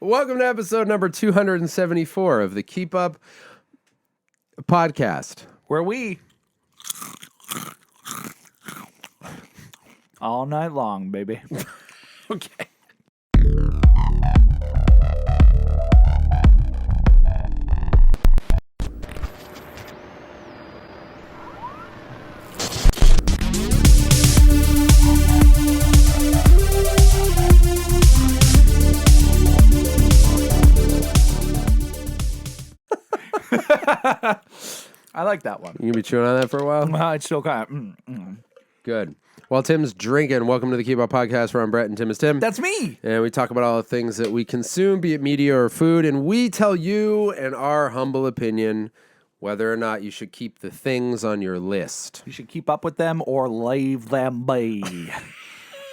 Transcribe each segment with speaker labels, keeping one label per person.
Speaker 1: Welcome to episode number 274 of the Keep Up podcast.
Speaker 2: Where we all night long, baby.
Speaker 1: Okay.
Speaker 2: I like that one.
Speaker 1: You gonna be chewing on that for a while?
Speaker 2: It's still kind of.
Speaker 1: Good. While Tim's drinking, welcome to the Keep Up podcast where I'm Brett and Tim is Tim.
Speaker 2: That's me.
Speaker 1: And we talk about all the things that we consume, be it media or food, and we tell you in our humble opinion whether or not you should keep the things on your list.
Speaker 2: You should keep up with them or leave them be.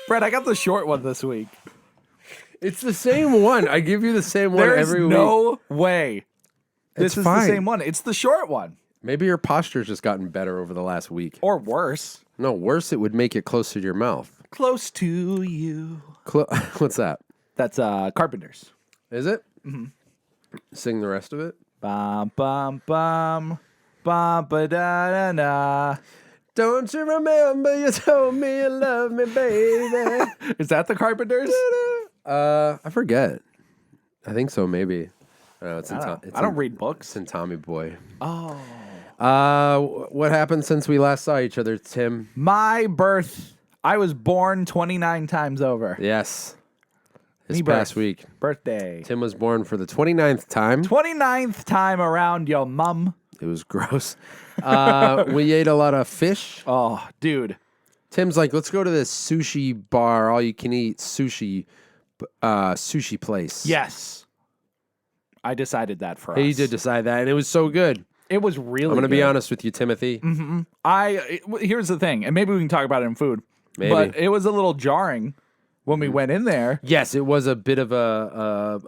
Speaker 2: Brett, I got the short one this week.
Speaker 1: It's the same one. I give you the same one every week.
Speaker 2: There's no way. This
Speaker 1: It's
Speaker 2: is
Speaker 1: fine.
Speaker 2: the same one. It's the short one.
Speaker 1: Maybe your posture's just gotten better over the last week.
Speaker 2: Or worse.
Speaker 1: No, worse, it would make it closer to your mouth.
Speaker 2: Close to you.
Speaker 1: What's that?
Speaker 2: That's Carpenters.
Speaker 1: Is it? Mm-hmm. Sing the rest of it.
Speaker 2: Bum, bum, bum. Bum, ba, da, da, da.
Speaker 1: Don't you remember you told me you love me, baby?
Speaker 2: Is that the Carpenters?
Speaker 1: I forget. I think so, maybe. I
Speaker 2: don't read books.
Speaker 1: It's in Tommy Boy.
Speaker 2: Oh.
Speaker 1: What happened since we last saw each other, Tim?
Speaker 2: My birth. I was born 29 times over.
Speaker 1: Yes. This
Speaker 2: Me
Speaker 1: past
Speaker 2: birth.
Speaker 1: week.
Speaker 2: Birthday.
Speaker 1: Tim was born for the 29th time.
Speaker 2: 29th time around your mum.
Speaker 1: It was gross. We ate a lot of fish.
Speaker 2: Oh, dude.
Speaker 1: Tim's like, let's go to this sushi bar, all you can eat sushi place.
Speaker 2: Yes. I decided that for us.
Speaker 1: He did decide that, and it was so good.
Speaker 2: It was really
Speaker 1: I'm going to be
Speaker 2: good.
Speaker 1: honest with you, Timothy.
Speaker 2: Here's the thing, and maybe we can talk about it in food.
Speaker 1: Maybe.
Speaker 2: But it was a little jarring when we went in there.
Speaker 1: Yes, it was a bit of a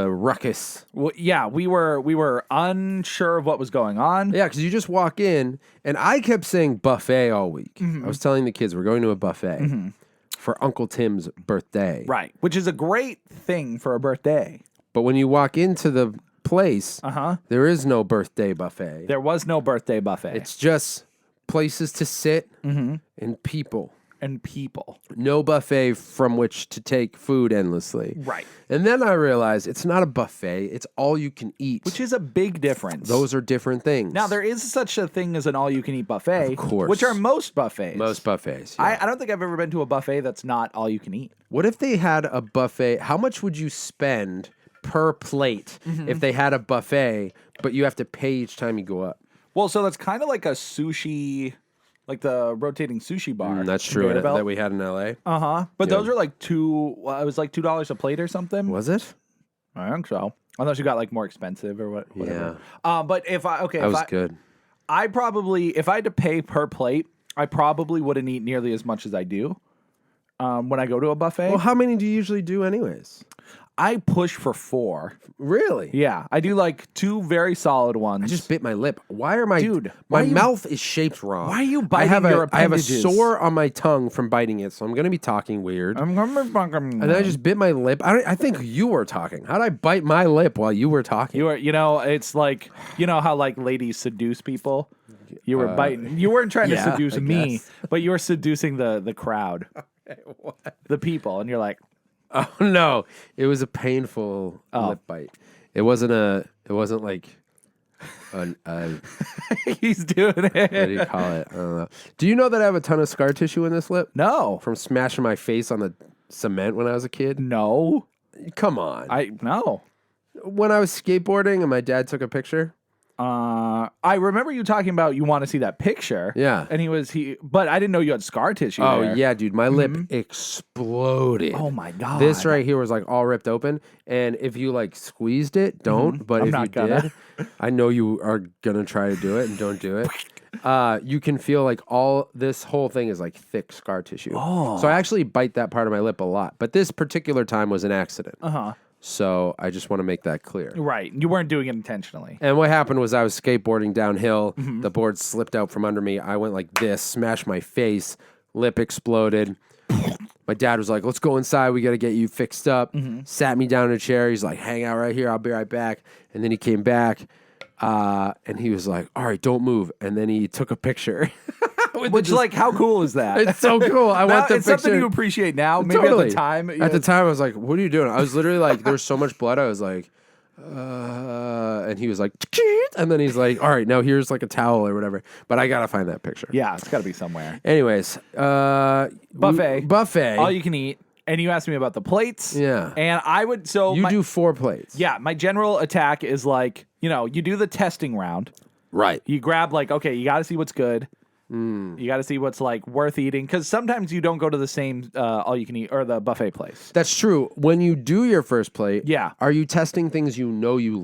Speaker 1: ruckus.
Speaker 2: Well, yeah, we were unsure of what was going on.
Speaker 1: Yeah, because you just walk in, and I kept saying buffet all week. I was telling the kids we're going to a buffet for Uncle Tim's birthday.
Speaker 2: Right, which is a great thing for a birthday.
Speaker 1: But when you walk into the place, there is no birthday buffet.
Speaker 2: There was no birthday buffet.
Speaker 1: It's just places to sit and people.
Speaker 2: And people.
Speaker 1: No buffet from which to take food endlessly.
Speaker 2: Right.
Speaker 1: And then I realized it's not a buffet, it's all you can eat.
Speaker 2: Which is a big difference.
Speaker 1: Those are different things.
Speaker 2: Now, there is such a thing as an all-you-can-eat buffet.
Speaker 1: Of course.
Speaker 2: Which are most buffets.
Speaker 1: Most buffets. Yeah.
Speaker 2: I don't think I've ever been to a buffet that's not all-you-can-eat.
Speaker 1: What if they had a buffet? How much would you spend per plate if they had a buffet, but you have to pay each time you go up?
Speaker 2: Well, so that's kind of like a sushi, like the rotating sushi bar.
Speaker 1: That's
Speaker 2: in
Speaker 1: true.
Speaker 2: Vanderbilt.
Speaker 1: That we had in LA.
Speaker 2: But those are like it was like $2 a plate or something.
Speaker 1: Was it?
Speaker 2: I think so. Unless you got like more expensive or whatever.
Speaker 1: Yeah.
Speaker 2: But if I,
Speaker 1: That was good.
Speaker 2: I probably, if I had to pay per plate, I probably wouldn't eat nearly as much as I do when I go to a buffet.
Speaker 1: Well, how many do you usually do anyways?
Speaker 2: I push for 4.
Speaker 1: Really?
Speaker 2: Yeah, I do like 2 very solid ones.
Speaker 1: I just bit my lip. Why are my
Speaker 2: Dude,
Speaker 1: my
Speaker 2: why you-
Speaker 1: mouth is shaped wrong?
Speaker 2: Why are you
Speaker 1: I
Speaker 2: biting
Speaker 1: have
Speaker 2: your
Speaker 1: I have a
Speaker 2: appendages?
Speaker 1: sore on my tongue from biting it, so I'm going to be talking weird. And then I just bit my lip. I think you were talking. How did I bite my lip while you were talking?
Speaker 2: It's like, you know how like ladies seduce people? You were biting. You weren't trying to
Speaker 1: yeah,
Speaker 2: seduce
Speaker 1: I
Speaker 2: me,
Speaker 1: guess.
Speaker 2: but you were seducing the crowd, the people, and you're like,
Speaker 1: Oh no! It was a painful lip bite. It wasn't like
Speaker 2: he's doing
Speaker 1: what do
Speaker 2: it.
Speaker 1: you call it? I don't know. Do you know that I have a ton of scar tissue in this lip
Speaker 2: No,
Speaker 1: from smashing my face on the cement when I was a kid?
Speaker 2: no,
Speaker 1: Come on.
Speaker 2: no.
Speaker 1: When I was skateboarding and my dad took a picture.
Speaker 2: I remember you talking about you want to see that picture.
Speaker 1: Yeah.
Speaker 2: And but I didn't know you had scar tissue.
Speaker 1: Oh
Speaker 2: there.
Speaker 1: yeah, dude, my lip exploded.
Speaker 2: Oh my god.
Speaker 1: This right here was like all ripped open, and if you like squeezed it, don't. But
Speaker 2: I'm
Speaker 1: if
Speaker 2: not
Speaker 1: you
Speaker 2: gonna.
Speaker 1: did, I know you are gonna try to do it, and don't do it. You can feel like this whole thing is like thick scar tissue.
Speaker 2: Oh.
Speaker 1: So I actually bite that part of my lip a lot, but this particular time was an accident. So I just want to make that clear.
Speaker 2: Right. You weren't doing it intentionally.
Speaker 1: And what happened was I was skateboarding downhill. The board slipped out from under me. I went like this, smashed my face, lip exploded. My dad was like, let's go inside. We got to get you fixed up. Sat me down in a chair. He's like, hang out right here. I'll be right back. And then he came back and he was like, all right, don't move. And then he took a picture.
Speaker 2: Which, like, how cool is that?
Speaker 1: It's so cool. I want the
Speaker 2: it's
Speaker 1: picture.
Speaker 2: something you appreciate now. Maybe
Speaker 1: Totally.
Speaker 2: at the time.
Speaker 1: At the time, I was like, what are you doing? I was literally like, there was so much blood. I was like, and he was like, and then he's like, all right, now here's like a towel or whatever. But I got to find that picture.
Speaker 2: Yeah, it's got to be somewhere.
Speaker 1: Anyways, buffet.
Speaker 2: All you can eat. And you asked me about the plates.
Speaker 1: Yeah.
Speaker 2: And I would, so.
Speaker 1: You do 4 plates.
Speaker 2: Yeah, my general attack is like, you do the testing round.
Speaker 1: Right.
Speaker 2: You grab like, okay, you got to see what's good. You got to see what's like worth eating, because sometimes you don't go to the same all you can eat or the buffet place.
Speaker 1: That's true. When you do your first plate,
Speaker 2: Yeah.
Speaker 1: are you testing things you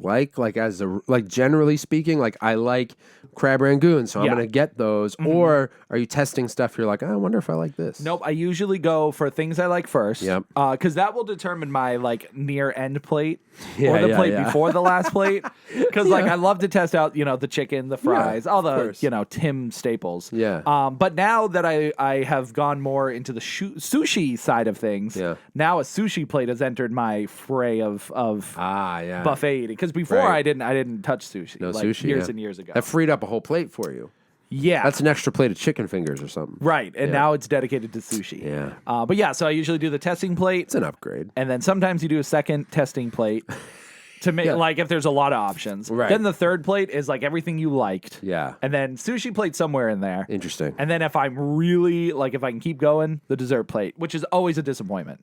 Speaker 1: like as a generally speaking, like I like crab rangoon, so I'm
Speaker 2: Yeah.
Speaker 1: going to get those, or are you testing stuff you're like, I wonder if I like this?
Speaker 2: Nope, I usually go for things I like first.
Speaker 1: Yep.
Speaker 2: Because that will determine my like near end plate
Speaker 1: Yeah,
Speaker 2: or the
Speaker 1: yeah,
Speaker 2: plate
Speaker 1: yeah.
Speaker 2: before the last plate. Because like I love to test out, the chicken, the fries, all the
Speaker 1: course.
Speaker 2: Tim staples.
Speaker 1: Yeah.
Speaker 2: But now that I have gone more into the sushi side of things,
Speaker 1: Yeah.
Speaker 2: now a sushi plate has entered my fray of
Speaker 1: Yeah.
Speaker 2: buffet eating. Because before
Speaker 1: Right.
Speaker 2: I didn't touch sushi.
Speaker 1: No
Speaker 2: like
Speaker 1: sushi,
Speaker 2: years
Speaker 1: yeah.
Speaker 2: and years ago.
Speaker 1: That freed up a whole plate for you.
Speaker 2: Yeah.
Speaker 1: That's an extra plate of chicken fingers or something.
Speaker 2: right. And now it's dedicated to sushi.
Speaker 1: Yeah.
Speaker 2: But yeah, so I usually do the testing plate.
Speaker 1: It's an upgrade.
Speaker 2: And then sometimes you do a second testing plate to make like if there's a lot of options.
Speaker 1: Right.
Speaker 2: Then the third plate is like everything you liked.
Speaker 1: Yeah.
Speaker 2: And then sushi plate somewhere in there.
Speaker 1: Interesting.
Speaker 2: And then if I'm really like if I can keep going, the dessert plate, which is always a disappointment.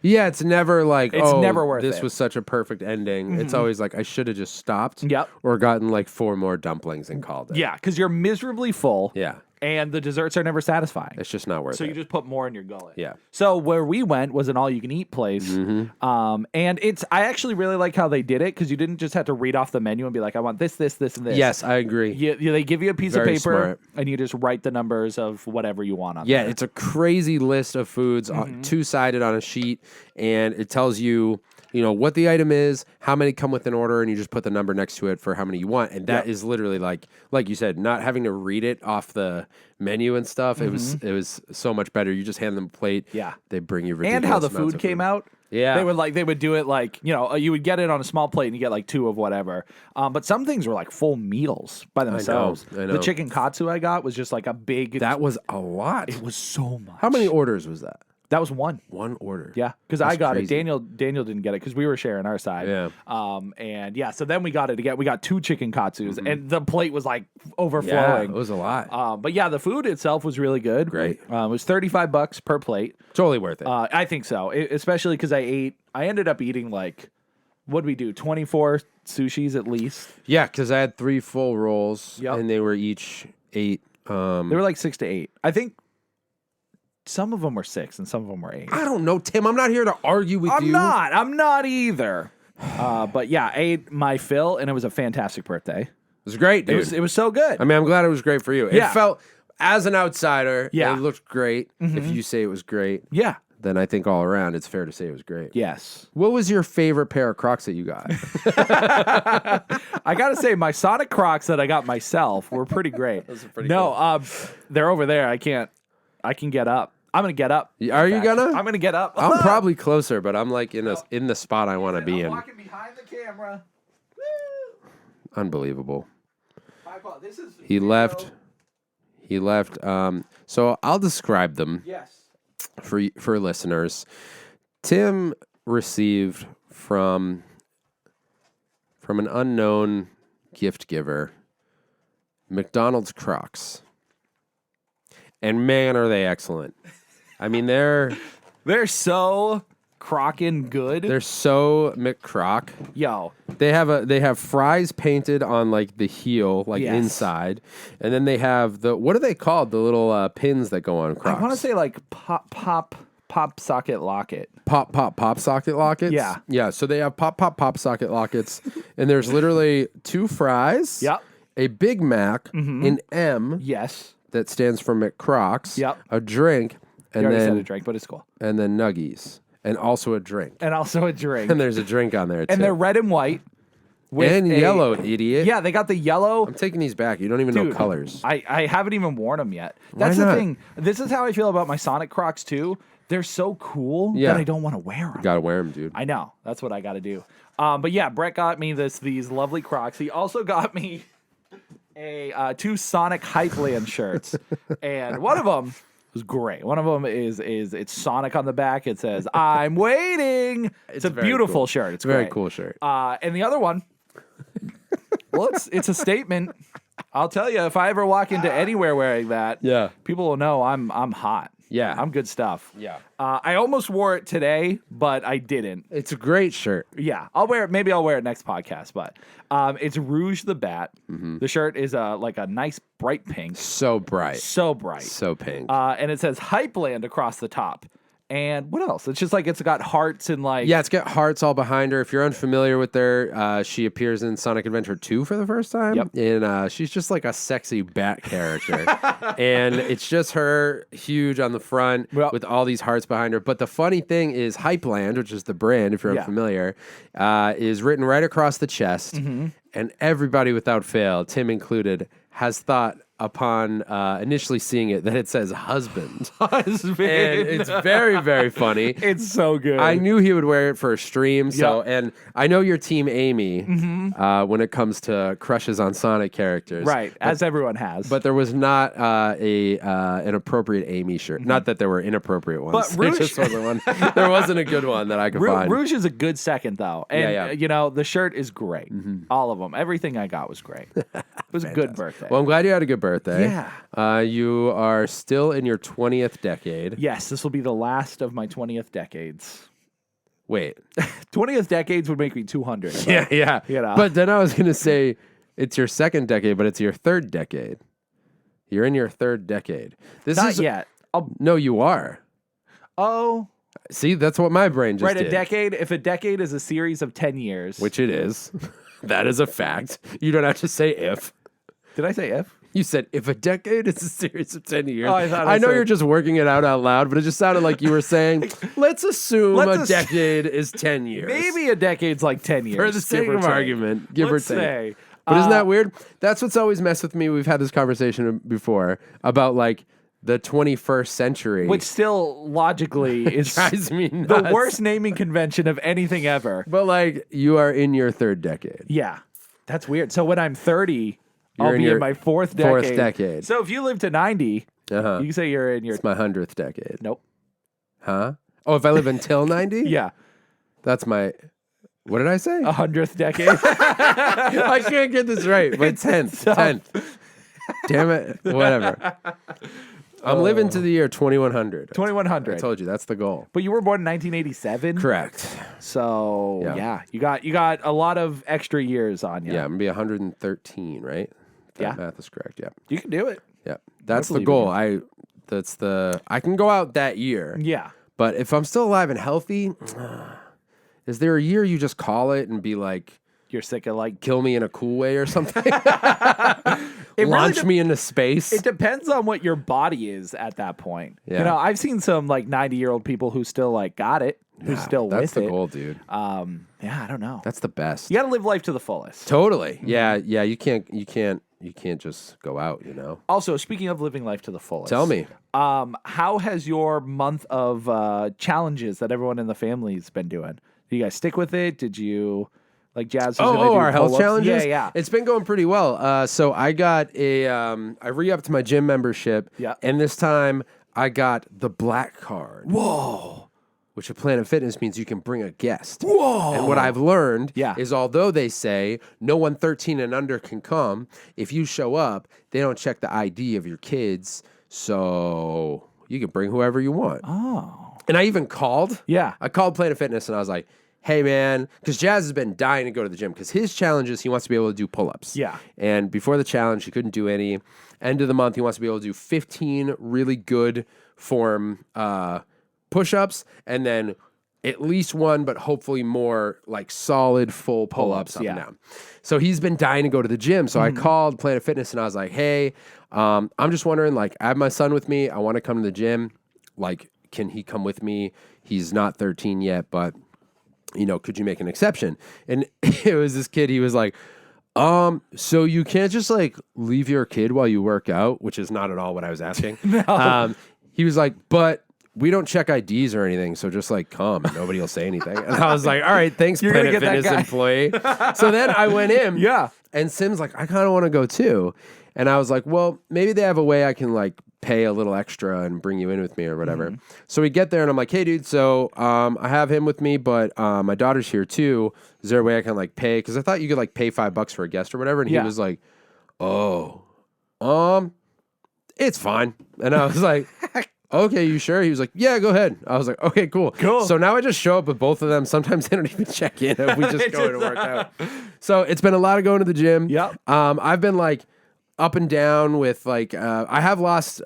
Speaker 1: Yeah, it's never like,
Speaker 2: It's never worth
Speaker 1: this
Speaker 2: it.
Speaker 1: was such a perfect ending. It's always like, I should have just stopped.
Speaker 2: Yep.
Speaker 1: Or gotten like 4 more dumplings and called it.
Speaker 2: Yeah, because you're miserably full.
Speaker 1: Yeah.
Speaker 2: And the desserts are never satisfying.
Speaker 1: It's just not worth
Speaker 2: So
Speaker 1: it.
Speaker 2: you just put more in your gullet.
Speaker 1: Yeah.
Speaker 2: So where we went was an all-you-can-eat place, and I actually really like how they did it, because you didn't just have to read off the menu and be like, I want this, this, this, and this.
Speaker 1: Yes, I agree.
Speaker 2: They give you a piece
Speaker 1: Very
Speaker 2: of paper,
Speaker 1: smart.
Speaker 2: and you just write the numbers of whatever you want on
Speaker 1: Yeah,
Speaker 2: there.
Speaker 1: it's a crazy list of foods, 2-sided on a sheet, and it tells you, what the item is, how many come with an order, and you just put the number next to it for how many you want. And that is literally like you said, not having to read it off the menu and stuff. It was so much better. You just hand them a plate.
Speaker 2: Yeah.
Speaker 1: They bring you ridiculous
Speaker 2: And how the
Speaker 1: amounts
Speaker 2: food
Speaker 1: of
Speaker 2: came out.
Speaker 1: Yeah.
Speaker 2: They would do it like, you would get it on a small plate and you get like 2 of whatever. But some things were like full meals by themselves.
Speaker 1: I know.
Speaker 2: The chicken katsu I got was just like a big.
Speaker 1: That was a lot.
Speaker 2: It was so much.
Speaker 1: How many orders was that?
Speaker 2: That was one.
Speaker 1: One order.
Speaker 2: Yeah, because I got
Speaker 1: crazy.
Speaker 2: it. Daniel didn't get it because we were sharing our side.
Speaker 1: Yeah.
Speaker 2: And yeah, so then we got it again. We got 2 chicken katsus, and the plate was like
Speaker 1: Yeah,
Speaker 2: overflowing.
Speaker 1: it was a lot.
Speaker 2: But yeah, the food itself was really good.
Speaker 1: Great.
Speaker 2: It was $35 per plate.
Speaker 1: Totally worth it.
Speaker 2: I think so, especially because I ended up eating like, what did we do? 24 sushis at least.
Speaker 1: Yeah, because I had 3 full rolls,
Speaker 2: Yep.
Speaker 1: and they were each 8.
Speaker 2: They were like 6 to 8. I think some of them were 6 and some of them were 8.
Speaker 1: I don't know, Tim. I'm not here to argue with you.
Speaker 2: I'm not either. But yeah, I ate my fill, and it was a fantastic birthday.
Speaker 1: It was great, dude.
Speaker 2: It was so good.
Speaker 1: I mean, I'm glad it was great for you.
Speaker 2: Yeah.
Speaker 1: It felt, as an outsider,
Speaker 2: Yeah.
Speaker 1: it looked great. If you say it was great,
Speaker 2: Yeah.
Speaker 1: then I think all around it's fair to say it was great.
Speaker 2: Yes.
Speaker 1: What was your favorite pair of Crocs that you got?
Speaker 2: I gotta say, my Sonic Crocs that I got myself were pretty great.
Speaker 1: Those are pretty
Speaker 2: they're over there. I can get up. I'm gonna get up.
Speaker 1: Are you gonna?
Speaker 2: I'm gonna get up.
Speaker 1: I'm probably closer, but I'm like in the spot I want to be in.
Speaker 2: walking behind the camera.
Speaker 1: Unbelievable.
Speaker 2: This is
Speaker 1: He left. So I'll describe them
Speaker 2: Yes.
Speaker 1: for listeners. Tim received from an unknown gift giver McDonald's Crocs. And man, are they excellent. I mean, they're
Speaker 2: so crockin' good.
Speaker 1: so McCroc.
Speaker 2: Yo.
Speaker 1: They have fries painted on like the heel, like
Speaker 2: Yes.
Speaker 1: inside, and then they have what are they called? The little pins that go on Crocs.
Speaker 2: I want to say like pop socket locket.
Speaker 1: Pop socket lockets.
Speaker 2: Yeah.
Speaker 1: So they have pop socket lockets, and there's literally 2 fries.
Speaker 2: Yep.
Speaker 1: A Big Mac, an M
Speaker 2: Yes.
Speaker 1: that stands for McCrocs.
Speaker 2: Yep.
Speaker 1: A drink,
Speaker 2: You
Speaker 1: and
Speaker 2: already said a
Speaker 1: then
Speaker 2: drink, but it's cool.
Speaker 1: and then nuggies, and also a drink.
Speaker 2: And also a drink.
Speaker 1: And there's a drink on there too.
Speaker 2: And they're red and white. with
Speaker 1: and
Speaker 2: a-
Speaker 1: yellow, idiot.
Speaker 2: Yeah, they got the yellow.
Speaker 1: I'm taking these back. You don't even know colors.
Speaker 2: I haven't even worn them yet. That's
Speaker 1: Why
Speaker 2: the
Speaker 1: not?
Speaker 2: thing. This is how I feel about my Sonic Crocs too. they're so cool
Speaker 1: Yeah.
Speaker 2: that I don't want to wear them.
Speaker 1: Got to wear them, dude.
Speaker 2: I know. That's what I got to do. But yeah, Brett got me these lovely Crocs. He also got me two Sonic Hypeland shirts, and one of them was great. One of them is it's Sonic on the back. It says "I'm waiting." It's a beautiful
Speaker 1: cool.
Speaker 2: shirt. It's
Speaker 1: a very
Speaker 2: great.
Speaker 1: cool shirt.
Speaker 2: And the other one, well, it's a statement. I'll tell you, if I ever walk into anywhere wearing that,
Speaker 1: Yeah.
Speaker 2: people will know I'm hot.
Speaker 1: Yeah.
Speaker 2: I'm good stuff.
Speaker 1: Yeah.
Speaker 2: I almost wore it today, but I didn't.
Speaker 1: It's a great shirt.
Speaker 2: Yeah, I'll wear it. Maybe I'll wear it next podcast. But it's Rouge the Bat.
Speaker 1: Mm-hmm.
Speaker 2: The shirt is like a nice bright pink.
Speaker 1: So bright.
Speaker 2: So bright.
Speaker 1: So pink.
Speaker 2: And it says Hypeland across the top. And what else? It's just like it's got hearts and like...
Speaker 1: Yeah, it's got hearts all behind her. If you're unfamiliar with her, she appears in Sonic Adventure 2 for the first time.
Speaker 2: Yep.
Speaker 1: And she's just like a sexy bat character. And it's just her huge on the front with all these hearts behind her. But the funny thing is Hypeland, which is the brand, if you're unfamiliar, is written right across the chest. Mm-hmm. And everybody without fail, Tim included, has thought upon initially seeing it that it says husband.
Speaker 2: Husband.
Speaker 1: And it's very, very funny.
Speaker 2: It's so good.
Speaker 1: I knew he would wear it for a stream. So, and I know you're Team Amy when it comes to crushes on Sonic characters.
Speaker 2: Right, as everyone has.
Speaker 1: But there was not an appropriate Amy shirt. Not that there were inappropriate ones.
Speaker 2: But Rouge...
Speaker 1: just wasn't one. There wasn't a good one that I could find.
Speaker 2: Rouge is a good second, though. And, you know, the shirt is great. All of them. Everything I got was great. It was a good birthday.
Speaker 1: Well, I'm glad you had a good birthday.
Speaker 2: Yeah.
Speaker 1: You are still in your 20th decade.
Speaker 2: Yes, this will be the last of my 20th decades.
Speaker 1: Wait.
Speaker 2: 20th decades would make me 200. But,
Speaker 1: Yeah.
Speaker 2: You know.
Speaker 1: But then I was going to say it's your second decade, but it's your third decade. You're in your third decade.
Speaker 2: Not yet.
Speaker 1: No, you are.
Speaker 2: Oh.
Speaker 1: See, that's what my brain just did.
Speaker 2: A decade. If a decade is a series of 10 years.
Speaker 1: Which it is. That is a fact. You don't have to say if.
Speaker 2: Did I say if?
Speaker 1: You said if a decade is a series of 10 years.
Speaker 2: Oh, I
Speaker 1: know you're just working it out loud, but it just sounded like you were saying, let's assume a decade is 10 years.
Speaker 2: Maybe a decade's like 10 years.
Speaker 1: For the sake of argument, give or take.
Speaker 2: Say.
Speaker 1: But isn't that weird? That's what's always messed with me. We've had this conversation before about like the 21st century.
Speaker 2: Which still logically is
Speaker 1: drives me nuts.
Speaker 2: The worst naming convention of anything ever.
Speaker 1: But like you are in your third decade.
Speaker 2: Yeah. That's weird. So when I'm 30... I'll be in my fourth decade. So if you live to 90, you can say you're in your...
Speaker 1: It's my 100th decade.
Speaker 2: Nope.
Speaker 1: Huh? Oh, if I live until 90?
Speaker 2: Yeah.
Speaker 1: That's my... What did I say?
Speaker 2: 100th decade.
Speaker 1: I can't get this right. But 10th. Damn it. Whatever. I'm living to the year 2100.
Speaker 2: 2100.
Speaker 1: I told you, that's the goal.
Speaker 2: But you were born in 1987?
Speaker 1: Correct.
Speaker 2: So, yeah. You got a lot of extra years on you.
Speaker 1: Yeah, I'm going to be 113, right? That math is correct, yeah.
Speaker 2: You can do it.
Speaker 1: Yeah. That's the goal. I can go out that year.
Speaker 2: Yeah.
Speaker 1: But if I'm still alive and healthy, is there a year you just call it and be like,
Speaker 2: you're sick of like
Speaker 1: kill me in a cool way or something? Launch me into space?
Speaker 2: It depends on what your body is at that point.
Speaker 1: Yeah.
Speaker 2: You know, I've seen some like 90-year-old people who still like got it, who's still with it.
Speaker 1: That's the goal, dude.
Speaker 2: Yeah, I don't know.
Speaker 1: That's the best.
Speaker 2: You got to live life to the fullest.
Speaker 1: Totally. Yeah, you can't just go out, you know.
Speaker 2: Also, speaking of living life to the fullest.
Speaker 1: Tell me.
Speaker 2: How has your month of challenges that everyone in the family's been doing? Did you guys stick with it? Did you like Jazz?
Speaker 1: Our health challenges?
Speaker 2: Yeah.
Speaker 1: It's been going pretty well. So I got I re-upped my gym membership.
Speaker 2: Yeah.
Speaker 1: And this time I got the black card.
Speaker 2: Whoa.
Speaker 1: Which at Planet Fitness means you can bring a guest.
Speaker 2: Whoa.
Speaker 1: And what I've learned
Speaker 2: Yeah.
Speaker 1: is although they say no one 13 and under can come, if you show up, they don't check the ID of your kids. So you can bring whoever you want.
Speaker 2: Oh.
Speaker 1: And I even called.
Speaker 2: Yeah.
Speaker 1: I called Planet Fitness and I was like, hey, man, because Jazz has been dying to go to the gym because his challenge is he wants to be able to do pull-ups.
Speaker 2: Yeah.
Speaker 1: And before the challenge, he couldn't do any. End of the month, he wants to be able to do 15 really good form push-ups and then at least one, but hopefully more like solid full pull-ups up and down. So he's been dying to go to the gym. So I called Planet Fitness and I was like, hey, I'm just wondering, like, I have my son with me. I want to come to the gym. Like, can he come with me? He's not 13 yet, but, you know, could you make an exception? And it was this kid. He was like, so you can't just like leave your kid while you work out, which is not at all what I was asking.
Speaker 2: No.
Speaker 1: He was like, but we don't check IDs or anything, so just like come and nobody will say anything. And I was like, all right, thanks,
Speaker 2: You're gonna
Speaker 1: Planet
Speaker 2: get that
Speaker 1: Fitness
Speaker 2: guy.
Speaker 1: employee. So then I went in.
Speaker 2: Yeah.
Speaker 1: And Sim's like, I kind of want to go too. And I was like, well, maybe they have a way I can like pay a little extra and bring you in with me or whatever. So we get there and I'm like, hey, dude, so I have him with me, but my daughter's here too. Is there a way I can like pay? Because I thought you could like pay $5 for a guest or whatever. And he was like, oh, it's fine. And I was like, okay, you sure? He was like, yeah, go ahead. I was like, okay, cool. So now I just show up with both of them. Sometimes they don't even check in. We just go to work out. So it's been a lot of going to the gym.
Speaker 2: Yep.
Speaker 1: I've been like up and down with like, I've lost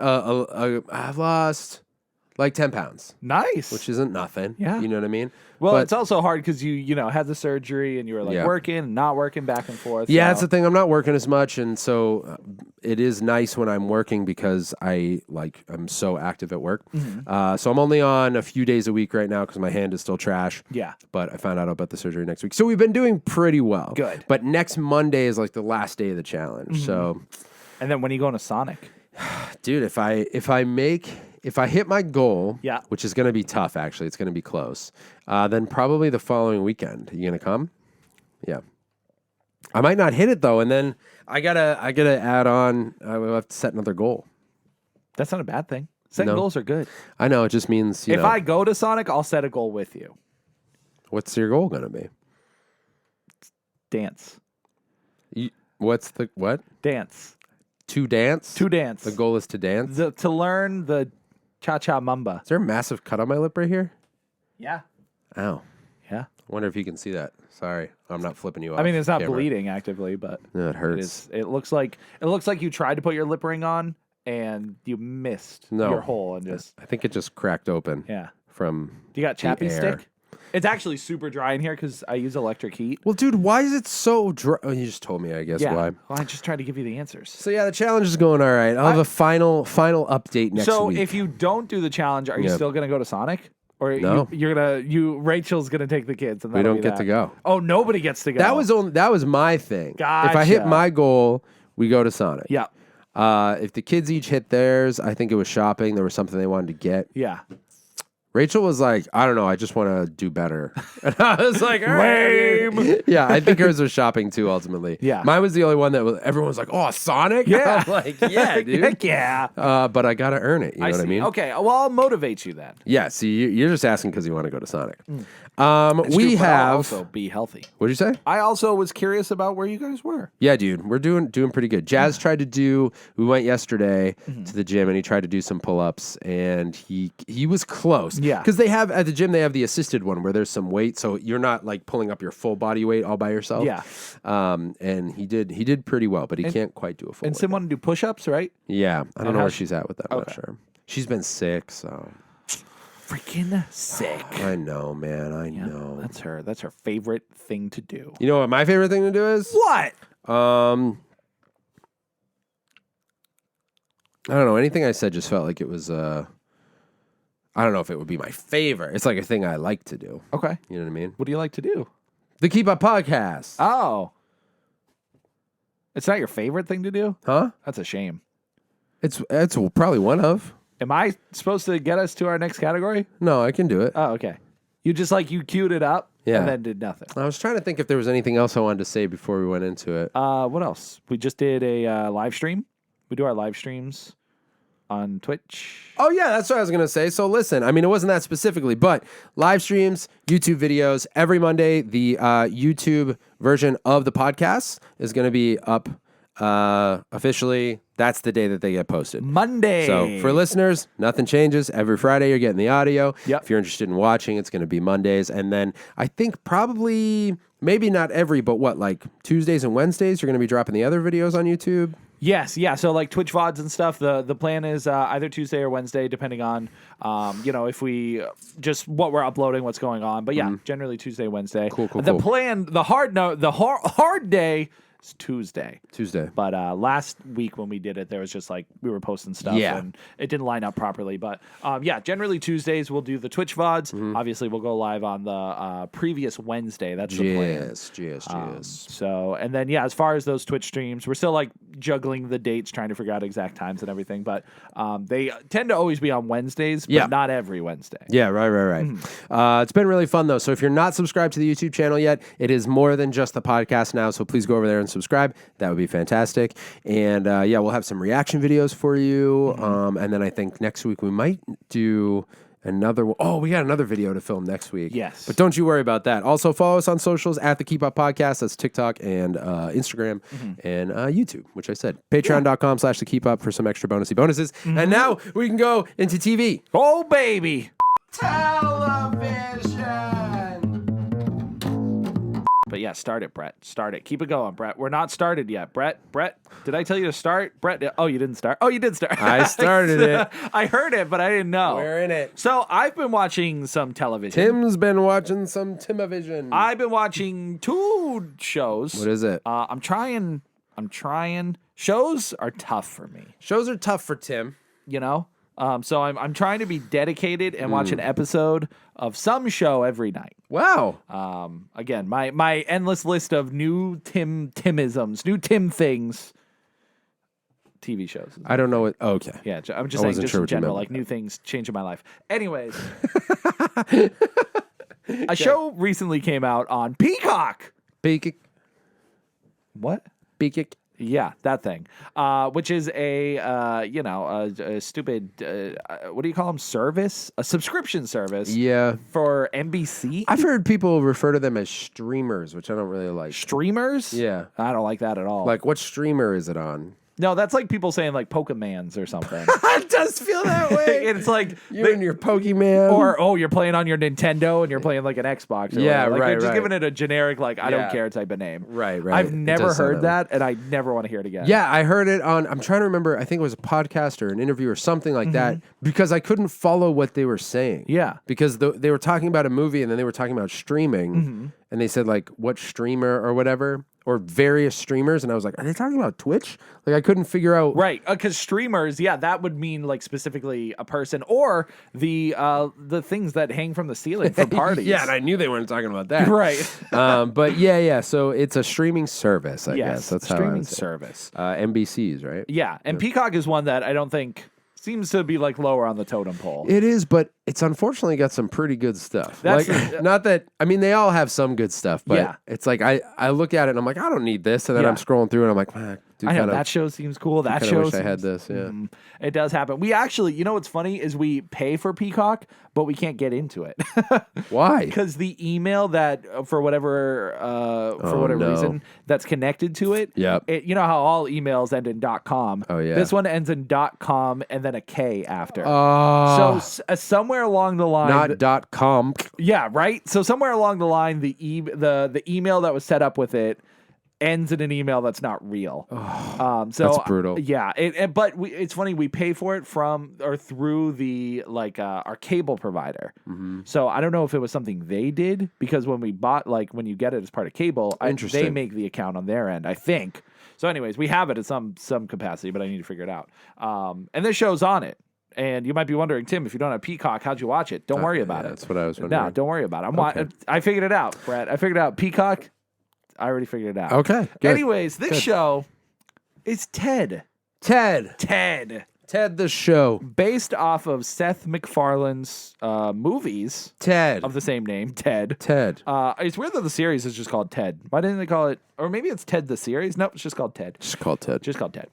Speaker 1: like 10 pounds.
Speaker 2: Nice.
Speaker 1: Which isn't nothing.
Speaker 2: Yeah.
Speaker 1: You know what I mean?
Speaker 2: Well,
Speaker 1: But-
Speaker 2: it's also hard because you had the surgery and you were like working and not working back and forth.
Speaker 1: Yeah,
Speaker 2: so.
Speaker 1: that's the thing. I'm not working as much, and so it is nice when I'm working because I'm so active at work. So I'm only on a few days a week right now because my hand is still trash.
Speaker 2: Yeah.
Speaker 1: But I found out about the surgery next week, so we've been doing pretty well.
Speaker 2: Good.
Speaker 1: But next Monday is like the last day of the challenge. So,
Speaker 2: And then when are you going to Sonic?
Speaker 1: dude, if I hit my goal,
Speaker 2: Yeah.
Speaker 1: which is going to be tough, actually, it's going to be close. Then probably the following weekend. You going to come? Yeah. I might not hit it though, and then I gotta add on. I will have to set another goal.
Speaker 2: That's not a bad thing. Setting goals are good.
Speaker 1: I know it just means
Speaker 2: If I go to Sonic, I'll set a goal with you.
Speaker 1: what's your goal going to be?
Speaker 2: Dance.
Speaker 1: What's the what?
Speaker 2: Dance.
Speaker 1: To dance.
Speaker 2: To dance.
Speaker 1: The goal is to dance.
Speaker 2: To learn the cha-cha mamba.
Speaker 1: Is there a massive cut on my lip right here?
Speaker 2: Yeah.
Speaker 1: Ow.
Speaker 2: Yeah.
Speaker 1: I wonder if you can see that. Sorry, I'm not flipping you off.
Speaker 2: I mean, it's not
Speaker 1: camera.
Speaker 2: bleeding actively, but
Speaker 1: No, it hurts.
Speaker 2: it looks like you tried to put your lip ring on and you missed
Speaker 1: No.
Speaker 2: your hole and just
Speaker 1: I think it just cracked open.
Speaker 2: yeah.
Speaker 1: From
Speaker 2: Do you got
Speaker 1: the
Speaker 2: chappy
Speaker 1: air.
Speaker 2: stick? It's actually super dry in here because I use electric heat.
Speaker 1: Well, dude, why is it so dry? Oh, you just told me, I guess,
Speaker 2: Yeah.
Speaker 1: why.
Speaker 2: Well, I just tried to give you the answers.
Speaker 1: So, yeah, the challenge is going all right. I'll have a final update next
Speaker 2: So
Speaker 1: week.
Speaker 2: if you don't do the challenge, are you
Speaker 1: Yeah.
Speaker 2: still gonna go to Sonic? Or
Speaker 1: No.
Speaker 2: Rachel's gonna take the kids and
Speaker 1: we
Speaker 2: that'll
Speaker 1: don't
Speaker 2: be
Speaker 1: get to
Speaker 2: that.
Speaker 1: go.
Speaker 2: Oh, nobody gets to go.
Speaker 1: That was my thing. If I hit
Speaker 2: Gotcha.
Speaker 1: my goal, we go to Sonic.
Speaker 2: Yeah.
Speaker 1: If the kids each hit theirs, I think it was shopping. There was something they wanted to get.
Speaker 2: Yeah.
Speaker 1: Rachel was like, I don't know, I just want to do better. And I was like, all right.
Speaker 2: Lame.
Speaker 1: Yeah, I think hers was shopping too, ultimately.
Speaker 2: Yeah.
Speaker 1: Mine was the only one that everyone was like, oh, Sonic?
Speaker 2: Yeah.
Speaker 1: I'm like, yeah, dude.
Speaker 2: Heck yeah.
Speaker 1: But I got to earn it. You know what I
Speaker 2: see.
Speaker 1: mean?
Speaker 2: Okay. Well, I'll motivate you then.
Speaker 1: Yeah, see, you're just asking because you want to go to Sonic.
Speaker 2: It's
Speaker 1: We
Speaker 2: true, but I'll
Speaker 1: have.
Speaker 2: also be healthy.
Speaker 1: What'd you say?
Speaker 2: I also was curious about where you guys were.
Speaker 1: Yeah, dude, we're doing pretty good. Jazz tried to do. We went yesterday to the gym, and he tried to do some pull-ups, and he was close.
Speaker 2: Yeah.
Speaker 1: because they have at the gym they have the assisted one where there's some weight, so you're not like pulling up your full body weight all by yourself.
Speaker 2: Yeah.
Speaker 1: And he did pretty well, but he can't quite do a full.
Speaker 2: And
Speaker 1: weight.
Speaker 2: Sim wanted to do push-ups, right?
Speaker 1: Yeah, I don't
Speaker 2: And
Speaker 1: know where
Speaker 2: how's-
Speaker 1: she's at with that. I'm not
Speaker 2: Okay.
Speaker 1: sure. She's been sick, so
Speaker 2: Freaking sick.
Speaker 1: I know, man. I know.
Speaker 2: That's her. That's her favorite thing to do.
Speaker 1: You know what my favorite thing to do is?
Speaker 2: What?
Speaker 1: I don't know. Anything I said just felt like it was. I don't know if it would be my favorite. It's like a thing I like to do.
Speaker 2: Okay.
Speaker 1: You know what I mean?
Speaker 2: What do you like to do?
Speaker 1: The Keep Up Podcast.
Speaker 2: Oh. It's not your favorite thing to do?
Speaker 1: Huh?
Speaker 2: That's a shame.
Speaker 1: It's probably one of.
Speaker 2: Am I supposed to get us to our next category?
Speaker 1: No, I can do it.
Speaker 2: Oh, okay. You just you queued it up
Speaker 1: Yeah.
Speaker 2: and then did nothing.
Speaker 1: I was trying to think if there was anything else I wanted to say before we went into it.
Speaker 2: What else? We just did a live stream. We do our live streams on Twitch.
Speaker 1: Oh, yeah, that's what I was going to say. So listen, I mean, it wasn't that specifically, but live streams, YouTube videos, every Monday, the YouTube version of the podcast is going to be up officially. That's the day that they get posted.
Speaker 2: Monday.
Speaker 1: So for listeners, nothing changes. Every Friday, you're getting the audio.
Speaker 2: Yep.
Speaker 1: If you're interested in watching, it's going to be Mondays. And then I think probably, maybe not every, but like Tuesdays and Wednesdays, you're going to be dropping the other videos on YouTube.
Speaker 2: Yes, yeah. So like Twitch VODs and stuff, the plan is either Tuesday or Wednesday, depending on, if we just what we're uploading, what's going on. But yeah, generally Tuesday, Wednesday.
Speaker 1: Cool.
Speaker 2: The plan, the hard day is Tuesday. But last week when we did it, there was just we were posting stuff and it didn't line up properly. But generally Tuesdays we'll do the Twitch VODs. Obviously we'll go live on the previous Wednesday. That's the plan.
Speaker 1: Yes.
Speaker 2: So, and then, as far as those Twitch streams, we're still juggling the dates, trying to figure out exact times and everything. But they tend to always be on Wednesdays, but
Speaker 1: Yeah.
Speaker 2: not every Wednesday.
Speaker 1: Yeah, right. It's been really fun, though. So if you're not subscribed to the YouTube channel yet, it is more than just the podcast now. So please go over there and subscribe. That would be fantastic. And yeah, we'll have some reaction videos for you. And then I think next week we might do another one. Oh, we got another video to film next week.
Speaker 2: Yes.
Speaker 1: But don't you worry about that. Also, follow us on socials at The Keep Up Podcast. That's TikTok and Instagram and YouTube, which I said. Patreon.com/The Keep Up for some extra bonuses. And now we can go into TV.
Speaker 2: Oh, baby.
Speaker 1: Television.
Speaker 2: But yeah, start it, Brett. Start it. Keep it going, Brett. We're not started yet. Brett, did I tell you to start? Brett, oh, you didn't start. Oh, you did start.
Speaker 1: I started it.
Speaker 2: I heard it, but I didn't know.
Speaker 1: We're in it.
Speaker 2: So I've been watching some television.
Speaker 1: Tim's been watching some Timivision.
Speaker 2: I've been watching 2 shows.
Speaker 1: What is it?
Speaker 2: I'm trying. Shows are tough for me,
Speaker 1: Shows are tough for Tim.
Speaker 2: you know? So I'm trying to be dedicated and watch an episode of some show every night.
Speaker 1: Wow.
Speaker 2: Again, my endless list of new Timisms, new Tim things, TV shows.
Speaker 1: I don't know what. Oh, okay.
Speaker 2: Yeah, I'm just saying,
Speaker 1: wasn't
Speaker 2: just
Speaker 1: sure
Speaker 2: in
Speaker 1: what you
Speaker 2: general,
Speaker 1: meant.
Speaker 2: like new things changing my life. Anyways, a show recently came out on Peacock.
Speaker 1: Peacock.
Speaker 2: What?
Speaker 1: Peacock.
Speaker 2: Yeah, that thing. Which is a stupid, what do you call them? Service? A subscription service
Speaker 1: Yeah.
Speaker 2: for NBC?
Speaker 1: I've heard people refer to them as streamers, which I don't really like.
Speaker 2: Streamers?
Speaker 1: Yeah.
Speaker 2: I don't like that at all.
Speaker 1: Like, what streamer is it on?
Speaker 2: No, that's like people saying like Pokemans or something.
Speaker 1: It does feel that way.
Speaker 2: It's like
Speaker 1: You and your Pokemon.
Speaker 2: or you're playing on your Nintendo and you're playing like an Xbox. Or
Speaker 1: Yeah,
Speaker 2: whatever. Like,
Speaker 1: right,
Speaker 2: they're just
Speaker 1: right.
Speaker 2: giving it a generic like I
Speaker 1: Yeah.
Speaker 2: don't care type of name.
Speaker 1: Right.
Speaker 2: I've
Speaker 1: It
Speaker 2: never
Speaker 1: does sound
Speaker 2: heard
Speaker 1: that way.
Speaker 2: that, and I never want to hear it again.
Speaker 1: Yeah, I heard it on. I'm trying to remember. I think it was a podcast or an interview or something like that because I couldn't follow what they were saying.
Speaker 2: Yeah.
Speaker 1: Because they were talking about a movie and then they were talking about streaming and they said like what streamer or whatever or various streamers and I was like, are they talking about Twitch? Like I couldn't figure out.
Speaker 2: Right, because streamers, yeah, that would mean like specifically a person or the things that hang from the ceiling for parties.
Speaker 1: Yeah, and I knew they weren't talking about that.
Speaker 2: Right.
Speaker 1: But yeah. So it's a streaming service, I guess. That's how I
Speaker 2: streaming
Speaker 1: would say it.
Speaker 2: service.
Speaker 1: NBC's, right?
Speaker 2: Yeah, and Peacock is one that I don't think seems to be like lower on the totem pole.
Speaker 1: It is, but it's unfortunately got some pretty good stuff.
Speaker 2: That's
Speaker 1: like, not that, I mean, they all have some good stuff, but
Speaker 2: Yeah.
Speaker 1: it's like I look at it and I'm like, I don't need this. And then
Speaker 2: Yeah.
Speaker 1: I'm scrolling through and I'm like, man,
Speaker 2: I know that show seems cool. That show
Speaker 1: wish I had this. Yeah.
Speaker 2: It does happen. We actually, you know what's funny is we pay for Peacock, but we can't get into it.
Speaker 1: Why?
Speaker 2: Because the email that for whatever
Speaker 1: no.
Speaker 2: reason that's connected to it,
Speaker 1: Yep.
Speaker 2: you know how all emails end in .com.
Speaker 1: Oh, yeah.
Speaker 2: This one ends in .com and then a K after.
Speaker 1: Oh,
Speaker 2: So somewhere along the line,
Speaker 1: not .com.
Speaker 2: yeah, right. So somewhere along the line, the email that was set up with it ends in an email that's not real. So
Speaker 1: that's brutal.
Speaker 2: Yeah, it's funny. We pay for it from or through the our cable provider. So I don't know if it was something they did because when we bought when you get it as part of cable, they
Speaker 1: Interesting.
Speaker 2: make the account on their end. I think. So, anyways, we have it at some capacity, but I need to figure it out. And this show's on it. And you might be wondering, Tim, if you don't have Peacock, how'd you watch it? Don't worry about it.
Speaker 1: That's what I was wondering.
Speaker 2: No, don't worry about it. I figured it out, Brett. I figured it out. Peacock, I already figured it out.
Speaker 1: Okay. Good.
Speaker 2: Anyways, this show is Ted.
Speaker 1: Ted the show.
Speaker 2: Based off of Seth MacFarlane's movies
Speaker 1: Ted.
Speaker 2: of the same name, Ted. It's weird that the series is just called Ted. Why didn't they call it, or maybe it's Ted the series? No, it's just called Ted.
Speaker 1: Just called Ted.
Speaker 2: Just called Ted.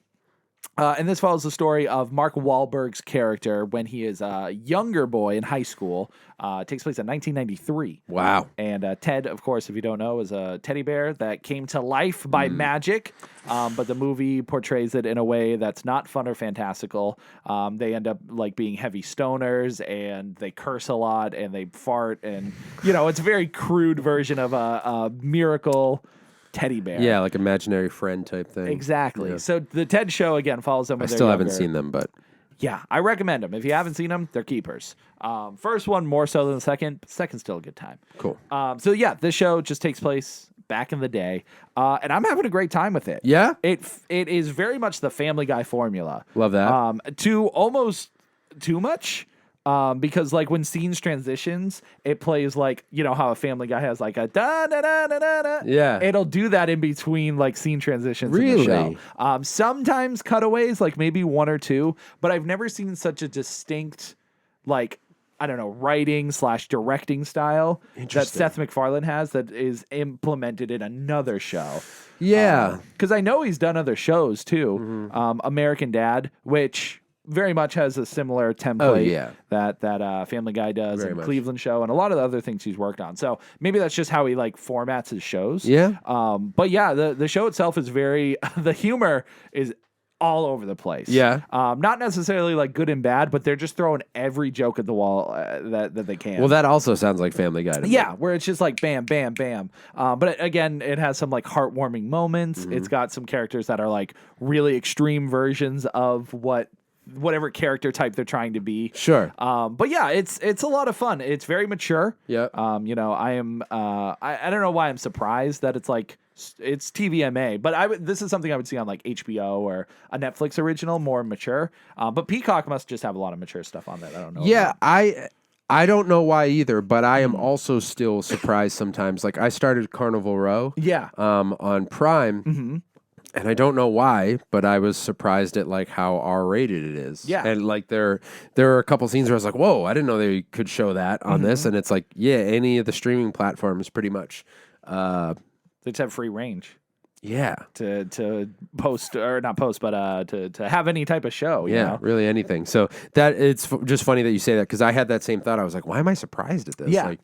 Speaker 2: And this follows the story of Mark Wahlberg's character when he is a younger boy in high school. It takes place in 1993.
Speaker 1: Wow.
Speaker 2: And Ted, of course, if you don't know, is a teddy bear that came to life by magic. But the movie portrays it in a way that's not fun or fantastical. They end up being heavy stoners and they curse a lot and they fart. And, it's a very crude version of a miracle teddy bear.
Speaker 1: Yeah, like imaginary friend type thing.
Speaker 2: Exactly.
Speaker 1: Yeah.
Speaker 2: So the Ted show, again, follows them
Speaker 1: I
Speaker 2: when they're
Speaker 1: still haven't
Speaker 2: younger.
Speaker 1: seen them, but
Speaker 2: Yeah, I recommend them. If you haven't seen them, they're keepers. First one more so than the second. Second's still a good time.
Speaker 1: cool.
Speaker 2: So yeah, this show just takes place back in the day, and I'm having a great time with it.
Speaker 1: Yeah?
Speaker 2: It is very much the Family Guy formula.
Speaker 1: Love that.
Speaker 2: To almost too much. Because like when scenes transitions, it plays like, you know how a Family Guy has like a da da da da da da.
Speaker 1: Yeah.
Speaker 2: It'll do that in between like scene transitions
Speaker 1: Really?
Speaker 2: in the show. Sometimes cutaways, like maybe one or two, but I've never seen such a distinct like I don't know, writing / directing style that Seth MacFarlane has that is implemented in another show.
Speaker 1: Yeah.
Speaker 2: Because I know he's done other shows too. American Dad, which very much has a similar template that Family Guy does, and Cleveland Show, and a lot of the other things he's worked on. So maybe that's just how he like formats his shows.
Speaker 1: Yeah.
Speaker 2: But yeah, the show itself is very the humor is all over the place.
Speaker 1: Yeah.
Speaker 2: Not necessarily like good and bad, but they're just throwing every joke at the wall that they can.
Speaker 1: Well, that also sounds like Family Guy to me.
Speaker 2: Yeah, where it's just like bam, bam, bam. But again, it has some like heartwarming moments. It's got some characters that are like really extreme versions of whatever character type they're trying to be.
Speaker 1: Sure.
Speaker 2: But yeah, it's a lot of fun. It's very mature.
Speaker 1: Yeah.
Speaker 2: You know, I am I don't know why I'm surprised that it's TVMA, but this is something I would see on like HBO or a Netflix original, more mature. But Peacock must just have a lot of mature stuff on that. I don't know.
Speaker 1: Yeah, I don't know why either, but I am also still surprised sometimes. Like I started Carnival Row.
Speaker 2: Yeah.
Speaker 1: On Prime. And I don't know why, but I was surprised at like how R-rated it is.
Speaker 2: Yeah.
Speaker 1: And like there are a couple scenes where I was like, whoa, I didn't know they could show that on this. And it's like, yeah, any of the streaming platforms pretty much.
Speaker 2: They just have free range.
Speaker 1: Yeah.
Speaker 2: To post or not post, but to have any type of show. You know?
Speaker 1: Really anything. So that it's just funny that you say that because I had that same thought. I was like, why am I surprised at this?
Speaker 2: Yeah.
Speaker 1: Like,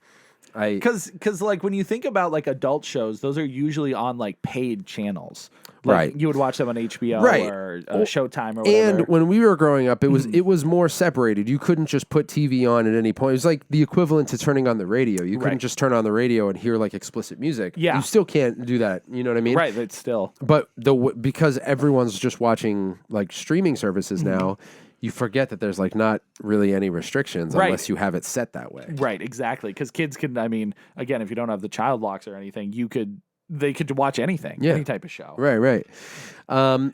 Speaker 2: Because like when you think about like adult shows, those are usually on like paid channels. Like,
Speaker 1: right.
Speaker 2: You would watch them on HBO or Showtime or whatever.
Speaker 1: And when we were growing up, it was more separated. You couldn't just put TV on at any point. It was like the equivalent to turning on the radio. You couldn't just turn on the radio and hear like explicit music.
Speaker 2: Yeah.
Speaker 1: You still can't do that. You know what I mean?
Speaker 2: Right. It's still.
Speaker 1: But because everyone's just watching like streaming services now, you forget that there's like not really any restrictions unless you have it set that way.
Speaker 2: Right, exactly. Because kids can, I mean, again, if you don't have the child locks or anything, they could watch anything, any type of show.
Speaker 1: Right.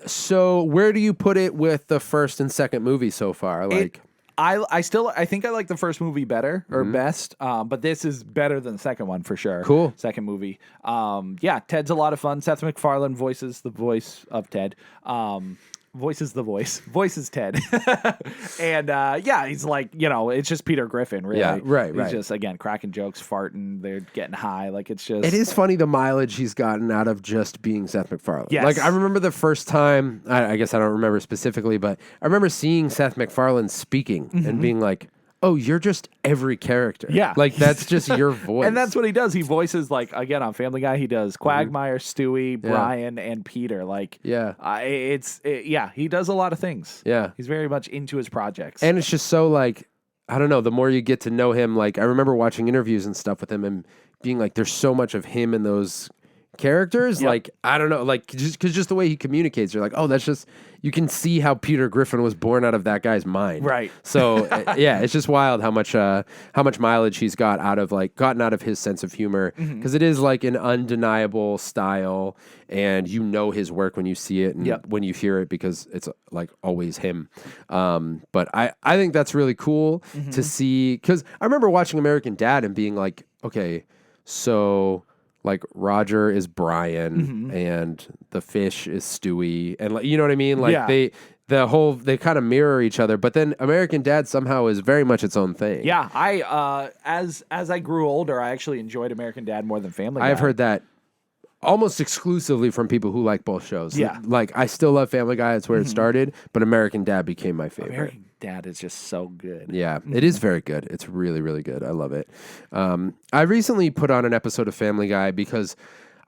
Speaker 1: So where do you put it with the first and second movie so far? Like,
Speaker 2: I think I like the first movie better or best, but this is better than the second one for sure.
Speaker 1: Cool.
Speaker 2: Second movie. Yeah, Ted's a lot of fun. Seth MacFarlane voices the voice of Ted. Voices Ted. And yeah, he's like, you know, it's just Peter Griffin, really.
Speaker 1: Yeah, right.
Speaker 2: He's just, again, cracking jokes, farting, they're getting high. Like, it's just.
Speaker 1: It is funny the mileage he's gotten out of just being Seth MacFarlane.
Speaker 2: Yes.
Speaker 1: Like, I remember the first time, I guess I don't remember specifically, but I remember seeing Seth MacFarlane speaking and being like, oh, you're just every character.
Speaker 2: Yeah.
Speaker 1: Like, that's just your voice.
Speaker 2: And that's what he does. He voices, like, again, on Family Guy, he does Quagmire, Stewie, Brian, and Peter. Like, he does a lot of things.
Speaker 1: Yeah.
Speaker 2: He's very much into his projects.
Speaker 1: And it's just so, like, I don't know, the more you get to know him, like, I remember watching interviews and stuff with him and being like, there's so much of him in those characters. Like, I don't know, like, just the way he communicates, you're like, oh, that's just, you can see how Peter Griffin was born out of that guy's mind.
Speaker 2: Right.
Speaker 1: So yeah, it's just wild how much mileage he's gotten out of his sense of humor, because it is like an undeniable style, and you know his work when you see it and when you hear it, because it's like always him. But I think that's really cool to see, because I remember watching American Dad and being like, okay, so like Roger is Brian and the fish is Stewie, and like, you know what I mean? Like they kind of mirror each other, but then American Dad somehow is very much its own thing.
Speaker 2: Yeah, I as I grew older, I actually enjoyed American Dad more than Family Guy.
Speaker 1: I've heard that almost exclusively from people who like both shows.
Speaker 2: Yeah.
Speaker 1: Like, I still love Family Guy, that's where it started, but American Dad became my favorite.
Speaker 2: American Dad is just so good.
Speaker 1: Yeah, it is very good. It's really, really good. I love it. I recently put on an episode of Family Guy because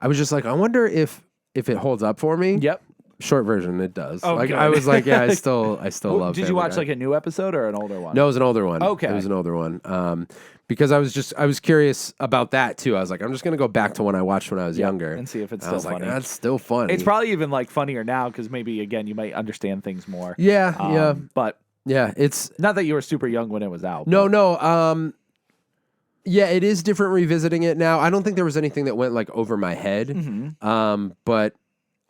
Speaker 1: I was just like, I wonder if it holds up for me.
Speaker 2: Yep.
Speaker 1: Short version, it does.
Speaker 2: Oh,
Speaker 1: like,
Speaker 2: good.
Speaker 1: I was like, yeah, I still love.
Speaker 2: Did you watch like a new episode or an older one?
Speaker 1: No, it was an older one.
Speaker 2: Okay,
Speaker 1: it was an older one. Because I was curious about that too. I was like, I'm just gonna go back to when I watched when I was younger
Speaker 2: and see if it's
Speaker 1: and
Speaker 2: still funny.
Speaker 1: Like, that's still funny.
Speaker 2: It's probably even like funnier now because maybe again you might understand things more.
Speaker 1: Yeah,
Speaker 2: but
Speaker 1: yeah, it's
Speaker 2: not that you were super young when it was out.
Speaker 1: No. Yeah, it is different revisiting it now. I don't think there was anything that went like over my head. But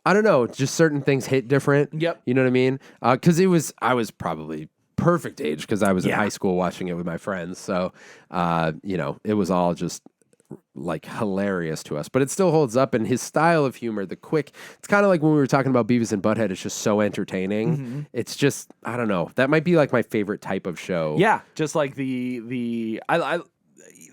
Speaker 1: I don't know, just certain things hit different.
Speaker 2: Yep.
Speaker 1: You know what I mean? Because I was probably perfect age because I was in high school watching it with my friends. So, it was all just like hilarious to us, but it still holds up. And his style of humor, it's kind of like when we were talking about Beavis and Butthead. It's just so entertaining. It's just, I don't know. That might be like my favorite type of show.
Speaker 2: Yeah. Just like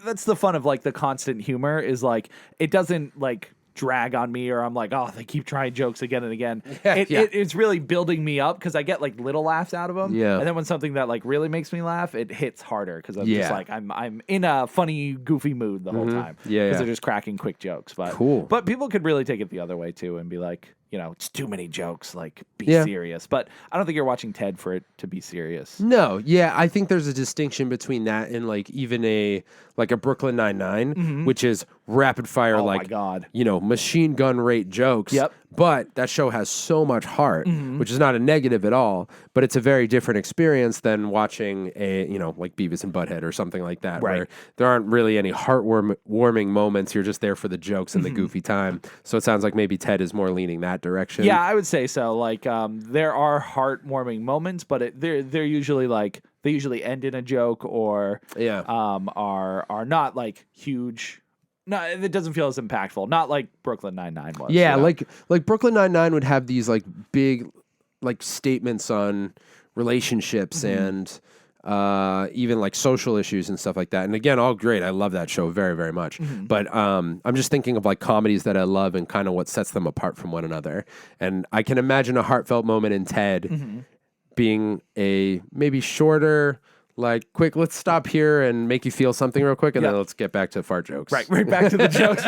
Speaker 2: that's the fun of like the constant humor is like, it doesn't like drag on me or I'm like, oh, they keep trying jokes again and again. It's really building me up because I get like little laughs out of them.
Speaker 1: Yeah.
Speaker 2: And then when something that like really makes me laugh, it hits harder because I'm just like I'm in a funny, goofy mood the whole time. Because they're just cracking quick jokes. But
Speaker 1: cool.
Speaker 2: But people could really take it the other way too and be like, it's too many jokes. Like, be serious. But I don't think you're watching Ted for it to be serious.
Speaker 1: No, yeah, I think there's a distinction between that and like even a Brooklyn Nine-Nine, which is rapid fire,
Speaker 2: oh my God.
Speaker 1: Machine gun rate jokes.
Speaker 2: Yep.
Speaker 1: But that show has so much heart, which is not a negative at all, but it's a very different experience than watching like Beavis and Butthead or something like that, where there aren't really any heartwarming moments. You're just there for the jokes and the goofy time. So it sounds like maybe Ted is more leaning that direction.
Speaker 2: Yeah, I would say so. Like, there are heartwarming moments, but they're usually like, they usually end in a joke or are not like huge. No, it doesn't feel as impactful. Not like Brooklyn Nine-Nine was.
Speaker 1: Yeah, like Brooklyn Nine-Nine would have these like big like statements on relationships and even like social issues and stuff like that. And again, all great. I love that show very, very much. But I'm just thinking of like comedies that I love and kind of what sets them apart from one another. And I can imagine a heartfelt moment in Ted being a maybe shorter, like, quick, let's stop here and make you feel something real quick, and then let's get back to fart jokes.
Speaker 2: Right back to the jokes.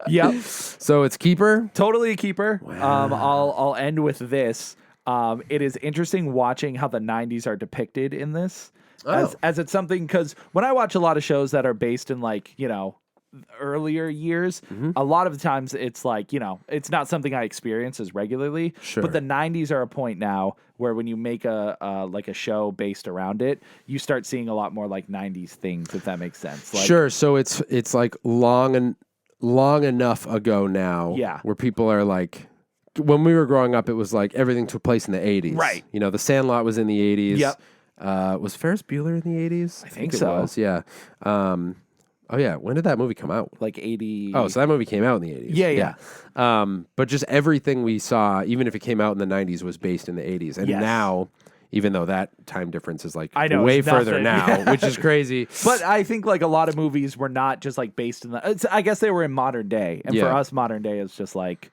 Speaker 2: Yep.
Speaker 1: So it's keeper?
Speaker 2: Totally a keeper.
Speaker 1: Wow.
Speaker 2: I'll end with this. It is interesting watching how the 90s are depicted in this. As it's something, because when I watch a lot of shows that are based in like, earlier years, a lot of the times it's like, it's not something I experience as regularly.
Speaker 1: Sure.
Speaker 2: But the 90s are a point now where when you make a show based around it, you start seeing a lot more like 90s things, if that makes sense. Like,
Speaker 1: sure. So it's like long enough ago now where people are like, when we were growing up, it was like everything took place in the 80s.
Speaker 2: Right.
Speaker 1: The Sandlot was in the 80s.
Speaker 2: Yep.
Speaker 1: Was Ferris Bueller in the 80s?
Speaker 2: I think so.
Speaker 1: It was, yeah. Oh, yeah. When did that movie come out?
Speaker 2: Like 80.
Speaker 1: Oh, so that movie came out in the 80s.
Speaker 2: Yeah.
Speaker 1: But just everything we saw, even if it came out in the 90s, was based in the 80s. And now, even though that time difference is like way further now, which is crazy.
Speaker 2: But I think like a lot of movies were not just like based in I guess they were in modern day. And for us, modern day is just like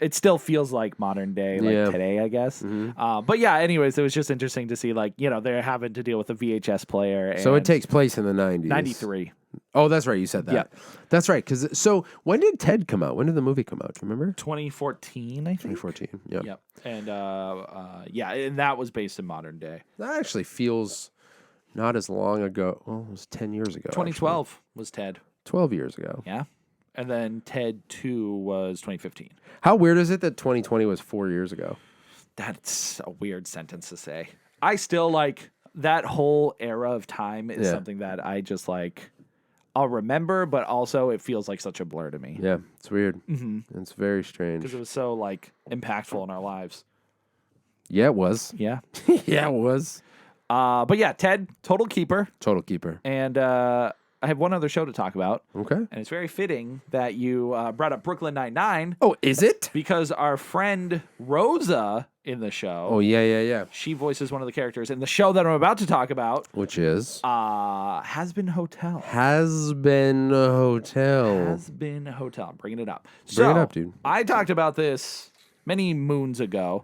Speaker 2: it still feels like modern day, like today, I guess. But yeah, anyways, it was just interesting to see like, they're having to deal with a VHS player. And
Speaker 1: so it takes place in the 90s.
Speaker 2: 93.
Speaker 1: Oh, that's right. You said that. Yeah. That's right. So when did Ted come out? When did the movie come out? Do you remember?
Speaker 2: 2014, I think.
Speaker 1: 2014. Yeah.
Speaker 2: Yep. And and that was based in modern day.
Speaker 1: That actually feels not as long ago. Well, it was 10 years ago.
Speaker 2: 2012 was Ted.
Speaker 1: 12 years ago.
Speaker 2: Yeah. And then Ted 2 was 2015.
Speaker 1: How weird is it that 2020 was 4 years ago?
Speaker 2: That's a weird sentence to say. I still like that whole era of time is something that I just like, I'll remember, but also it feels like such a blur to me.
Speaker 1: Yeah, it's weird. It's very strange.
Speaker 2: Because it was so like impactful in our lives.
Speaker 1: Yeah, it was.
Speaker 2: Yeah.
Speaker 1: Yeah, it was.
Speaker 2: But yeah, Ted, total keeper.
Speaker 1: Total keeper.
Speaker 2: And I have one other show to talk about.
Speaker 1: Okay.
Speaker 2: And it's very fitting that you brought up Brooklyn Nine-Nine.
Speaker 1: Oh, is it?
Speaker 2: Because our friend Rosa in the show.
Speaker 1: Oh, yeah.
Speaker 2: She voices one of the characters in the show that I'm about to talk about.
Speaker 1: Which is?
Speaker 2: Hazbin Hotel.
Speaker 1: Hazbin Hotel.
Speaker 2: Hazbin Hotel. I'm bringing it up.
Speaker 1: Bring it up, dude.
Speaker 2: I talked about this many moons ago.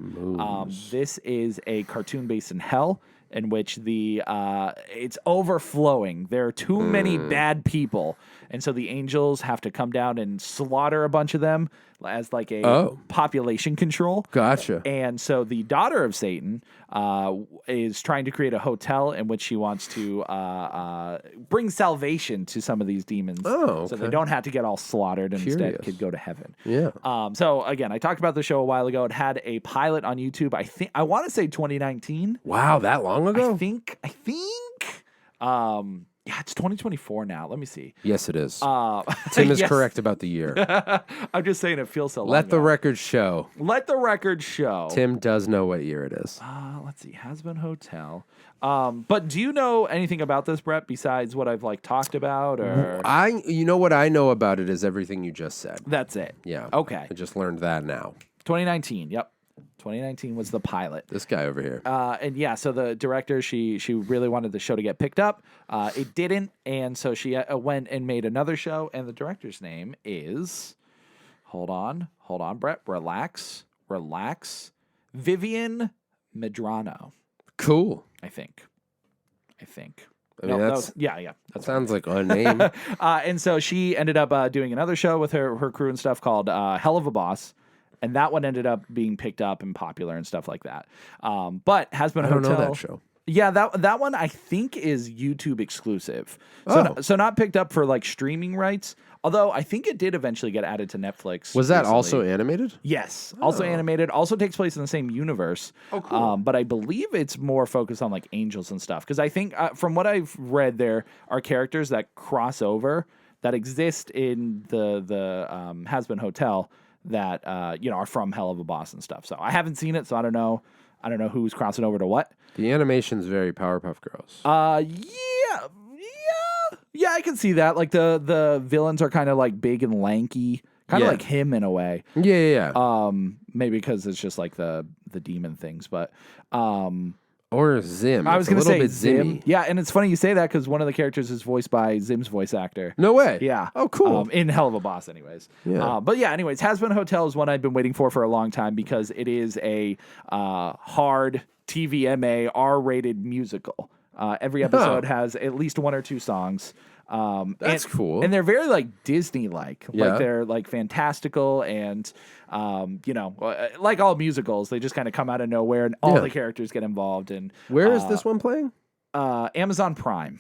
Speaker 2: This is a cartoon based in hell, in which it's overflowing. There are too many bad people, and so the angels have to come down and slaughter a bunch of them as like a population control.
Speaker 1: Gotcha.
Speaker 2: And so the daughter of Satan is trying to create a hotel in which she wants to bring salvation to some of these demons.
Speaker 1: Oh, okay.
Speaker 2: So they don't have to get all slaughtered and instead could go to heaven.
Speaker 1: Yeah.
Speaker 2: So again, I talked about the show a while ago. It had a pilot on YouTube. I want to say 2019.
Speaker 1: Wow, that long ago?
Speaker 2: I think. Yeah, it's 2024 now. Let me see.
Speaker 1: Yes, it is. Tim is
Speaker 2: yes.
Speaker 1: correct about the year.
Speaker 2: I'm just saying it feels so long.
Speaker 1: Let the
Speaker 2: ago.
Speaker 1: record show.
Speaker 2: Let the record show.
Speaker 1: Tim does know what year it is.
Speaker 2: Let's see. Hazbin Hotel. But do you know anything about this, Brett, besides what I've like talked about? Or
Speaker 1: You know what I know about it is everything you just said.
Speaker 2: that's it.
Speaker 1: Yeah.
Speaker 2: Okay.
Speaker 1: I just learned that now.
Speaker 2: 2019. Yep. 2019 was the pilot.
Speaker 1: This guy over here.
Speaker 2: And yeah, so the director, she really wanted the show to get picked up. It didn't, and so she went and made another show. And the director's name is, hold on, Brett, relax, Vivian Medrano.
Speaker 1: Cool.
Speaker 2: I think.
Speaker 1: I mean,
Speaker 2: Yeah.
Speaker 1: That sounds like a name.
Speaker 2: And so she ended up doing another show with her crew and stuff called Hell of a Boss. And that one ended up being picked up and popular and stuff like that. But Hazbin Hotel.
Speaker 1: I don't know that show.
Speaker 2: Yeah, that one I think is YouTube exclusive. So not picked up for like streaming rights. Although I think it did eventually get added to Netflix.
Speaker 1: Was that
Speaker 2: recently.
Speaker 1: also animated?
Speaker 2: Yes, also animated. Also takes place in the same universe.
Speaker 1: Oh, cool.
Speaker 2: But I believe it's more focused on like angels and stuff. Because I think from what I've read, there are characters that cross over that exist in the Hazbin Hotel that are from Hell of a Boss and stuff. So I haven't seen it, so I don't know who's crossing over to what.
Speaker 1: The animation's very Powerpuff Girls.
Speaker 2: Yeah, I can see that. Like the villains are kind of like big and lanky, kind of like him in a way.
Speaker 1: Yeah.
Speaker 2: Maybe because it's just like the demon things, but
Speaker 1: or Zim.
Speaker 2: I was going to say
Speaker 1: Zim.
Speaker 2: Zim. Yeah, and it's funny you say that because one of the characters is voiced by Zim's voice actor.
Speaker 1: No way.
Speaker 2: Yeah.
Speaker 1: Oh, cool.
Speaker 2: In Hell of a Boss, anyways.
Speaker 1: Yeah.
Speaker 2: But yeah, anyways, Hazbin Hotel is one I've been waiting for a long time because it is a hard TVMA R-rated musical. Every episode has at least one or two songs.
Speaker 1: That's cool.
Speaker 2: And they're very like Disney-like.
Speaker 1: Yeah.
Speaker 2: Like they're like fantastical and, like all musicals, they just kind of come out of nowhere and all the characters get involved. And
Speaker 1: where is this one playing?
Speaker 2: Amazon Prime.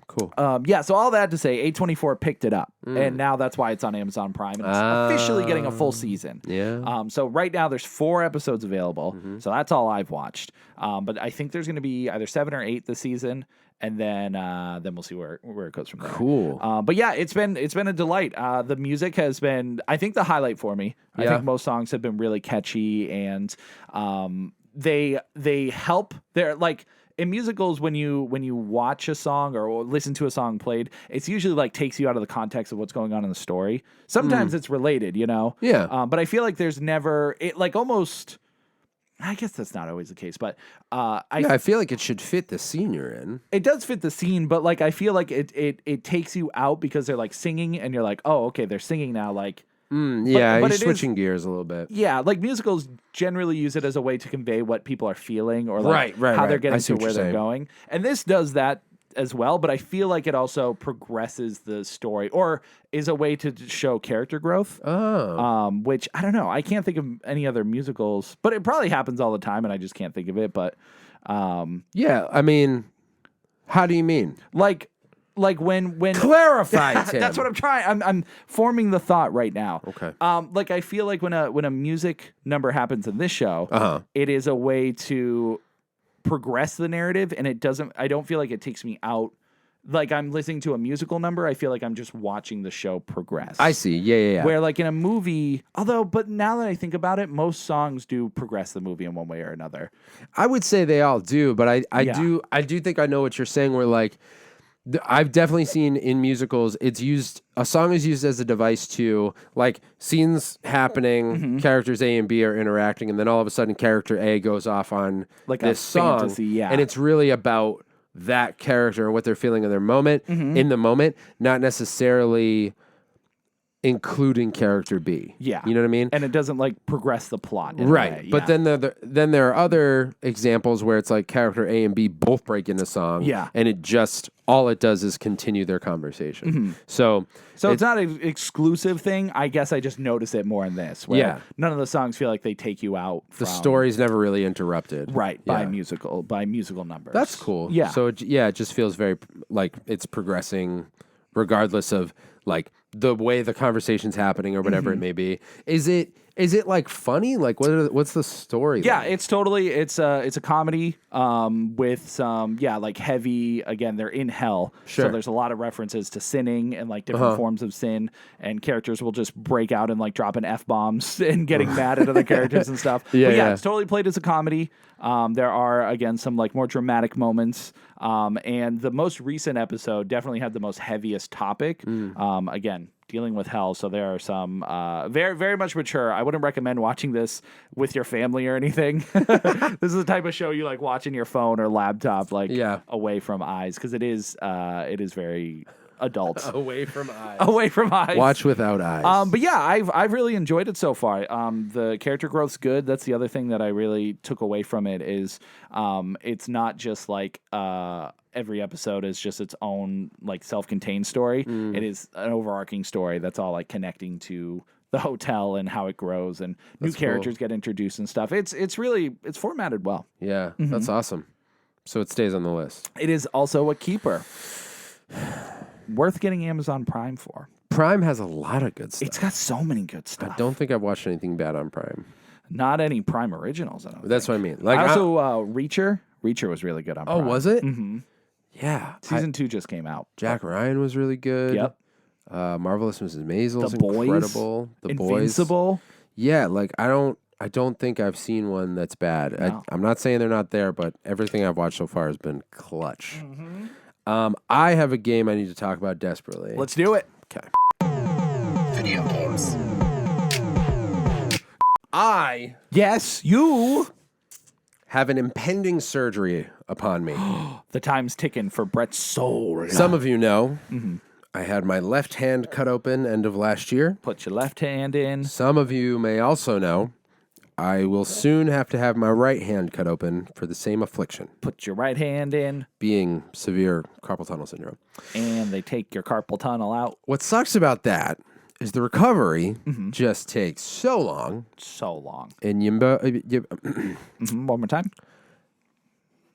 Speaker 1: Cool.
Speaker 2: So all that to say, A24 picked it up, and now that's why it's on Amazon Prime, and it's officially getting a full season.
Speaker 1: Yeah.
Speaker 2: So right now there's 4 episodes available, so that's all I've watched. But I think there's going to be either 7 or 8 this season, and then we'll see where it goes from there.
Speaker 1: Cool.
Speaker 2: But yeah, it's been a delight. The music has been, I think, the highlight for me. I think most songs have been really catchy, and they help. They're like. In musicals, when you watch a song or listen to a song played, it's usually like takes you out of the context of what's going on in the story. Sometimes it's related,
Speaker 1: Yeah.
Speaker 2: But I feel like there's never almost. I guess that's not always the case, but
Speaker 1: I feel like it should fit the scene you're in.
Speaker 2: It does fit the scene, but like I feel like it takes you out because they're like singing, and you're like, oh, okay, they're singing now, like.
Speaker 1: But you're switching gears a little bit.
Speaker 2: Yeah, like musicals generally use it as a way to convey what people are feeling or like how they're getting to where they're going. And this does that as well, but I feel like it also progresses the story or is a way to show character growth. Which I don't know. I can't think of any other musicals, but it probably happens all the time and I just can't think of it. But
Speaker 1: yeah, I mean, how do you mean?
Speaker 2: Like when
Speaker 1: clarify, Tim.
Speaker 2: That's what I'm trying. I'm forming the thought right now.
Speaker 1: Okay.
Speaker 2: Like I feel like when a music number happens in this show, it is a way to progress the narrative, and I don't feel like it takes me out. Like I'm listening to a musical number, I feel like I'm just watching the show progress.
Speaker 1: I see. Yeah.
Speaker 2: Where like in a movie, but now that I think about it, most songs do progress the movie in one way or another.
Speaker 1: I would say they all do, but I do think I know what you're saying. Where like. I've definitely seen in musicals, a song is used as a device to, like, scenes happening, characters A and B are interacting, and then all of a sudden character A goes off on
Speaker 2: like
Speaker 1: this song.
Speaker 2: Fantasy,
Speaker 1: and it's really about that character and what they're feeling in their moment, in the moment, not necessarily including character B.
Speaker 2: Yeah.
Speaker 1: You know what I mean?
Speaker 2: And it doesn't, like, progress the plot. In
Speaker 1: right.
Speaker 2: A way.
Speaker 1: But then there are other examples where it's like character A and B both break into song.
Speaker 2: Yeah.
Speaker 1: And all it does is continue their conversation. So
Speaker 2: it's not an exclusive thing. I guess I just notice it more in this. Where none of the songs feel like they take you out.
Speaker 1: The story's never really interrupted.
Speaker 2: Right. By musical numbers.
Speaker 1: That's cool.
Speaker 2: Yeah.
Speaker 1: So it just feels very like it's progressing regardless of like the way the conversation's happening or whatever it may be. Is it like funny? Like what's the story?
Speaker 2: Yeah,
Speaker 1: like?
Speaker 2: it's totally it's a comedy with some like heavy, again, they're in hell.
Speaker 1: Sure.
Speaker 2: So there's a lot of references to sinning and like different forms of sin, and characters will just break out and like dropping F-bombs and getting mad at other characters and stuff.
Speaker 1: Yeah,
Speaker 2: but
Speaker 1: yeah.
Speaker 2: it's totally played as a comedy. There are, again, some like more dramatic moments. And the most recent episode definitely had the most heaviest topic. Again, dealing with hell. So there are some very, very much mature. I wouldn't recommend watching this with your family or anything. This is the type of show you like watching your phone or laptop, like away from eyes, because it is very adult.
Speaker 1: Away from eyes.
Speaker 2: Away from eyes.
Speaker 1: Watch without eyes.
Speaker 2: But yeah, I've really enjoyed it so far. The character growth's good. That's the other thing that I really took away from it is it's not just like every episode is just its own like self-contained story. It is an overarching story that's all like connecting to the hotel and how it grows, and new characters get introduced and stuff. It's formatted well.
Speaker 1: Yeah, that's awesome. So it stays on the list.
Speaker 2: It is also a keeper. Worth getting Amazon Prime for.
Speaker 1: Prime has a lot of good stuff.
Speaker 2: It's got so many good stuff.
Speaker 1: I don't think I've watched anything bad on Prime.
Speaker 2: Not any Prime originals.
Speaker 1: That's what I mean. Like
Speaker 2: I also Reacher. Reacher was really good on Prime.
Speaker 1: Oh, was it? Mm-hmm. Yeah.
Speaker 2: Season 2 just came out.
Speaker 1: Jack Ryan was really good.
Speaker 2: Yep.
Speaker 1: Marvelous Mrs. Maisel's
Speaker 2: The Boys.
Speaker 1: incredible. The Boys.
Speaker 2: Invincible.
Speaker 1: Yeah, like I don't think I've seen one that's bad.
Speaker 2: No.
Speaker 1: I'm not saying they're not there, but everything I've watched so far has been clutch. I have a game I need to talk about desperately.
Speaker 2: Let's do it.
Speaker 1: Okay.
Speaker 3: Video games.
Speaker 2: Yes, you.
Speaker 1: Have an impending surgery upon me.
Speaker 2: The time's ticking for Brett's soul.
Speaker 1: Some of you know I had my left hand cut open end of last year.
Speaker 2: Put your left hand in.
Speaker 1: Some of you may also know I will soon have to have my right hand cut open for the same affliction,
Speaker 2: Put your right hand in.
Speaker 1: being severe carpal tunnel syndrome.
Speaker 2: And they take your carpal tunnel out.
Speaker 1: What sucks about that is the recovery just takes so long.
Speaker 2: So long.
Speaker 1: And
Speaker 2: One more time.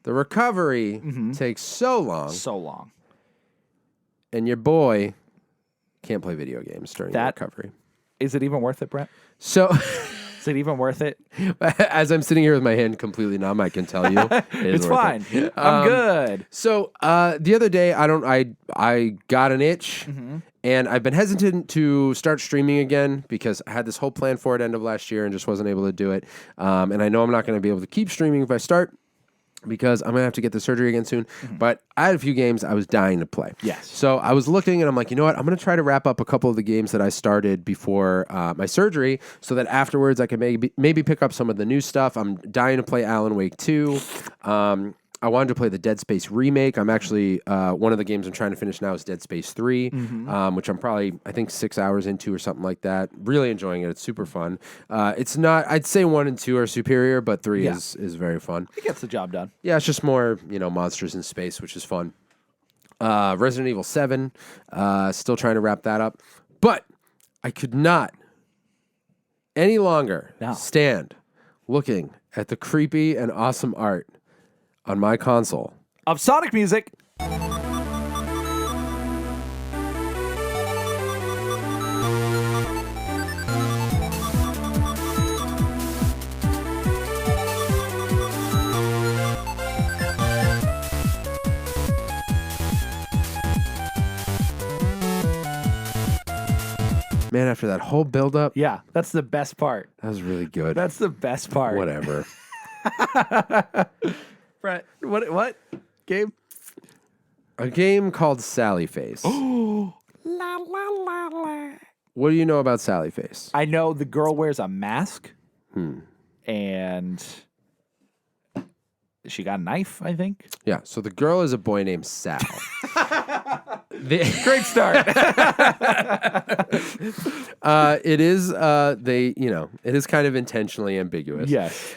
Speaker 1: the recovery takes so long,
Speaker 2: So long.
Speaker 1: and your boy can't play video games during the recovery.
Speaker 2: Is it even worth it, Brett?
Speaker 1: So,
Speaker 2: Is it even worth it?
Speaker 1: as I'm sitting here with my hand completely numb, I can tell you
Speaker 2: It's fine. I'm good.
Speaker 1: So the other day, I got an itch, and I've been hesitant to start streaming again because I had this whole plan for it end of last year and just wasn't able to do it. And I know I'm not going to be able to keep streaming if I start, because I'm going to have to get the surgery again soon. But I had a few games I was dying to play.
Speaker 2: Yes.
Speaker 1: So I was looking and I'm like, you know what? I'm going to try to wrap up a couple of the games that I started before my surgery so that afterwards I can maybe pick up some of the new stuff. I'm dying to play Alan Wake 2. I wanted to play the Dead Space remake. I'm actually, one of the games I'm trying to finish now is Dead Space 3, which I'm probably, I think, 6 hours into or something like that. Really enjoying it. It's super fun. It's not, I'd say 1 and 2 are superior, but 3 is very fun.
Speaker 2: It gets the job done.
Speaker 1: Yeah, it's just more, monsters in space, which is fun. Resident Evil 7, still trying to wrap that up. But I could not any longer stand looking at the creepy and awesome art on my console
Speaker 2: Of Sonic music.
Speaker 1: Man, after that whole build-up,
Speaker 2: Yeah, that's the best part.
Speaker 1: that was really good.
Speaker 2: That's the best part.
Speaker 1: Whatever.
Speaker 2: Brett, what? Gabe?
Speaker 1: A game called Sally Face. What do you know about Sally Face?
Speaker 2: I know the girl wears a mask. And she got a knife, I think.
Speaker 1: Yeah, so the girl is a boy named Sal.
Speaker 2: Great start.
Speaker 1: It is it is kind of intentionally ambiguous.
Speaker 2: Yes.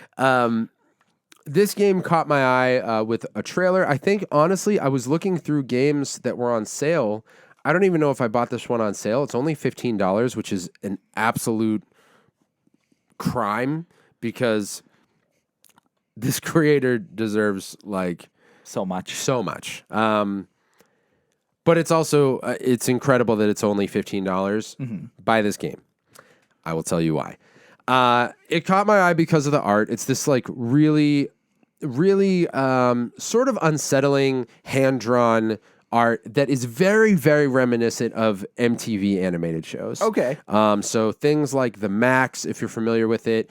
Speaker 1: This game caught my eye with a trailer. I think, honestly, I was looking through games that were on sale. I don't even know if I bought this one on sale. It's only $15, which is an absolute crime because this creator deserves, like...
Speaker 2: So much.
Speaker 1: So much. But it's also it's incredible that it's only $15. Buy this game. I will tell you why. It caught my eye because of the art. It's this like really sort of unsettling hand-drawn art that is very, very reminiscent of MTV animated shows.
Speaker 2: Okay.
Speaker 1: So things like the Max, if you're familiar with it,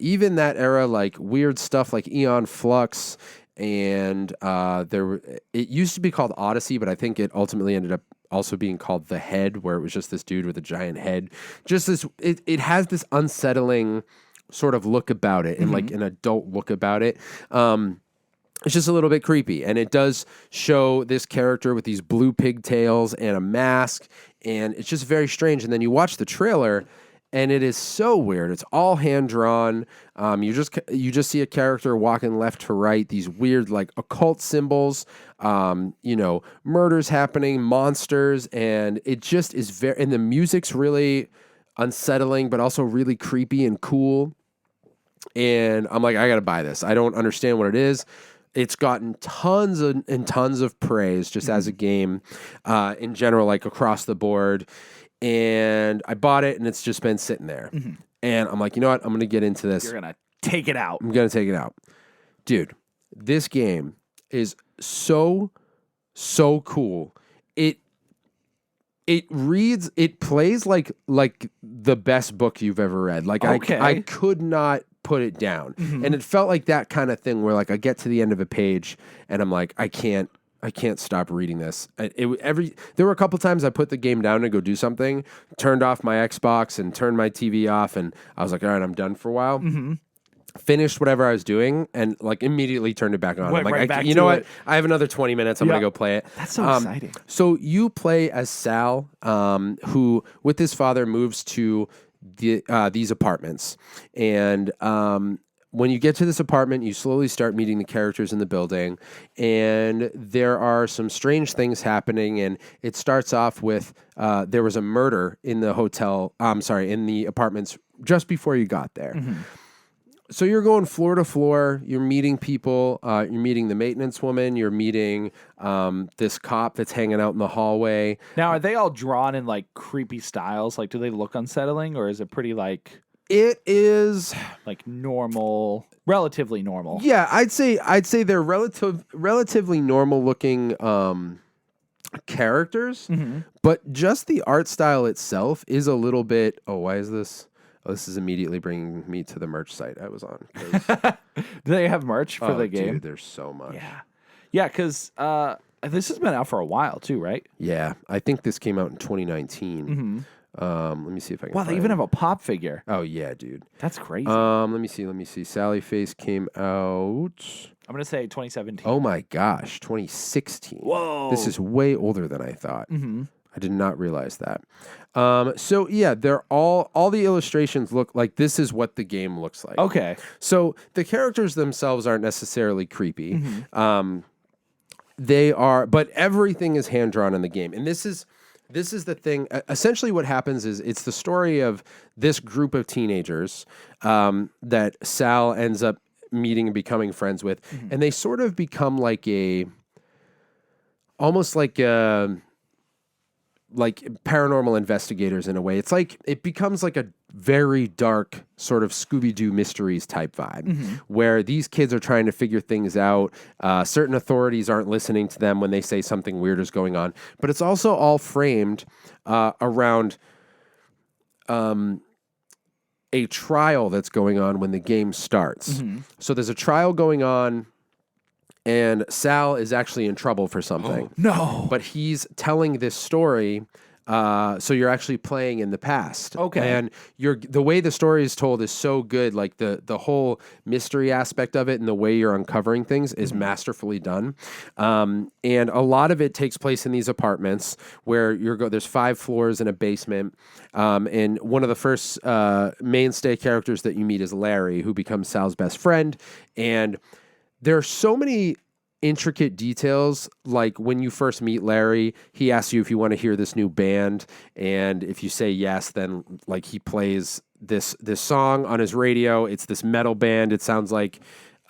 Speaker 1: even that era, like weird stuff like Eon Flux, and it used to be called Odyssey, but I think it ultimately ended up also being called The Head, where it was just this dude with a giant head. Just this, it has this unsettling sort of look about it, and like an adult look about it. It's just a little bit creepy, and it does show this character with these blue pigtails and a mask, and it's just very strange. And then you watch the trailer, and it is so weird. It's all hand drawn. You just see a character walking left to right. These weird like occult symbols. Murders happening, monsters, and it just is very. And the music's really unsettling, but also really creepy and cool. And I'm like, I gotta buy this. I don't understand what it is. It's gotten tons and tons of praise just as a game in general, like across the board. And I bought it, and it's just been sitting there. And I'm like, you know what? I'm going to get into this.
Speaker 2: You're going to take it out.
Speaker 1: I'm going to take it out. Dude, this game is so cool. It plays like the best book you've ever read. Like
Speaker 2: okay.
Speaker 1: I could not put it down. And it felt like that kind of thing where like I get to the end of a page and I'm like, I can't stop reading this. There were a couple times I put the game down to go do something, turned off my Xbox and turned my TV off, and I was like, all right, I'm done for a while. Finished whatever I was doing and like immediately turned it back on.
Speaker 2: Went
Speaker 1: I'm like,
Speaker 2: right back
Speaker 1: you know
Speaker 2: to
Speaker 1: what?
Speaker 2: it.
Speaker 1: I have another 20 minutes. I'm going to go play it.
Speaker 2: That's so exciting.
Speaker 1: So you play as Sal, who with his father moves to these apartments. And when you get to this apartment, you slowly start meeting the characters in the building, and there are some strange things happening. And it starts off with there was a murder in the in the apartments just before you got there. So you're going floor to floor. You're meeting people. You're meeting the maintenance woman. You're meeting this cop that's hanging out in the hallway.
Speaker 2: Now, are they all drawn in like creepy styles? Like, do they look unsettling, or is it pretty like?
Speaker 1: It is
Speaker 2: like normal, relatively normal.
Speaker 1: Yeah, I'd say they're relatively normal looking characters, but just the art style itself is a little bit. Oh, why is this? Oh, this is immediately bringing me to the merch site I was on.
Speaker 2: Do they have merch for the game?
Speaker 1: Dude, there's so much.
Speaker 2: Yeah, because this has been out for a while too, right?
Speaker 1: Yeah, I think this came out in 2019. Let me see if I can.
Speaker 2: Wow, they even have a pop figure.
Speaker 1: Oh yeah, dude.
Speaker 2: That's crazy.
Speaker 1: Let me see. Sally Face came out.
Speaker 2: I'm gonna say 2017.
Speaker 1: Oh my gosh, 2016.
Speaker 2: Whoa.
Speaker 1: This is way older than I thought. I did not realize that. So yeah, they're all the illustrations look like this is what the game looks like.
Speaker 2: Okay.
Speaker 1: So the characters themselves aren't necessarily creepy. They are, but everything is hand drawn in the game, and this is the thing. Essentially, what happens is it's the story of this group of teenagers that Sal ends up meeting and becoming friends with, and they sort of become almost like paranormal investigators in a way. It's like it becomes like a very dark sort of Scooby-Doo mysteries type vibe where these kids are trying to figure things out. Certain authorities aren't listening to them when they say something weird is going on, but it's also all framed around a trial that's going on when the game starts. So there's a trial going on, and Sal is actually in trouble for something.
Speaker 2: No.
Speaker 1: But he's telling this story, so you're actually playing in the past.
Speaker 2: Okay.
Speaker 1: And the way the story is told is so good. Like the whole mystery aspect of it and the way you're uncovering things is masterfully done. And a lot of it takes place in these apartments where there's 5 floors and a basement. And one of the first mainstay characters that you meet is Larry, who becomes Sal's best friend. And there are so many intricate details. Like when you first meet Larry, he asks you if you want to hear this new band, and if you say yes, then like he plays this song on his radio. It's this metal band. It sounds like,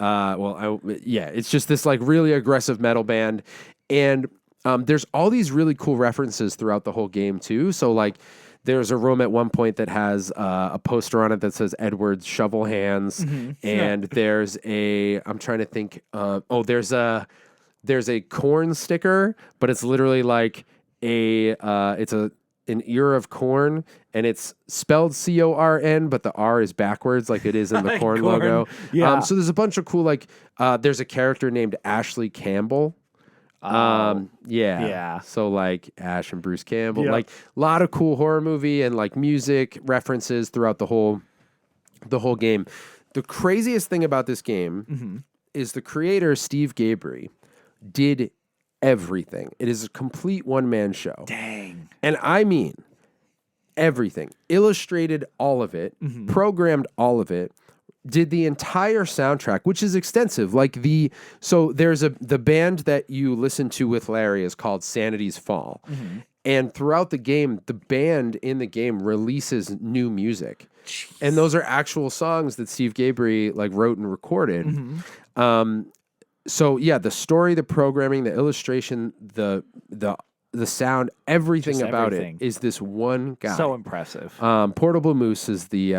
Speaker 1: it's just this like really aggressive metal band. And There's all these really cool references throughout the whole game too. So like, there's a room at one point that has a poster on it that says Edward's Shovel Hands, and there's a I'm trying to think. There's a corn sticker, but it's literally like an ear of corn, and it's spelled CORN, but the R is backwards, like it is in the corn logo.
Speaker 2: Yeah.
Speaker 1: So there's a bunch of cool there's a character named Ashley Campbell.
Speaker 2: Yeah.
Speaker 1: So like Ash and Bruce Campbell,
Speaker 2: Yep.
Speaker 1: like a lot of cool horror movie and like music references throughout the whole game. The craziest thing about this game is the creator, Steve Gabry, did everything. It is a complete one-man show.
Speaker 2: Dang.
Speaker 1: And I mean everything. Illustrated all of it, programmed all of it, did the entire soundtrack, which is extensive. So there's the band that you listen to with Larry is called Sanity's Fall. And throughout the game, the band in the game releases new music. Jeez. And those are actual songs that Steve Gabry wrote and recorded. So yeah, the story, the programming, the illustration, the sound, everything about it is this one guy.
Speaker 2: So impressive.
Speaker 1: Portable Moose is the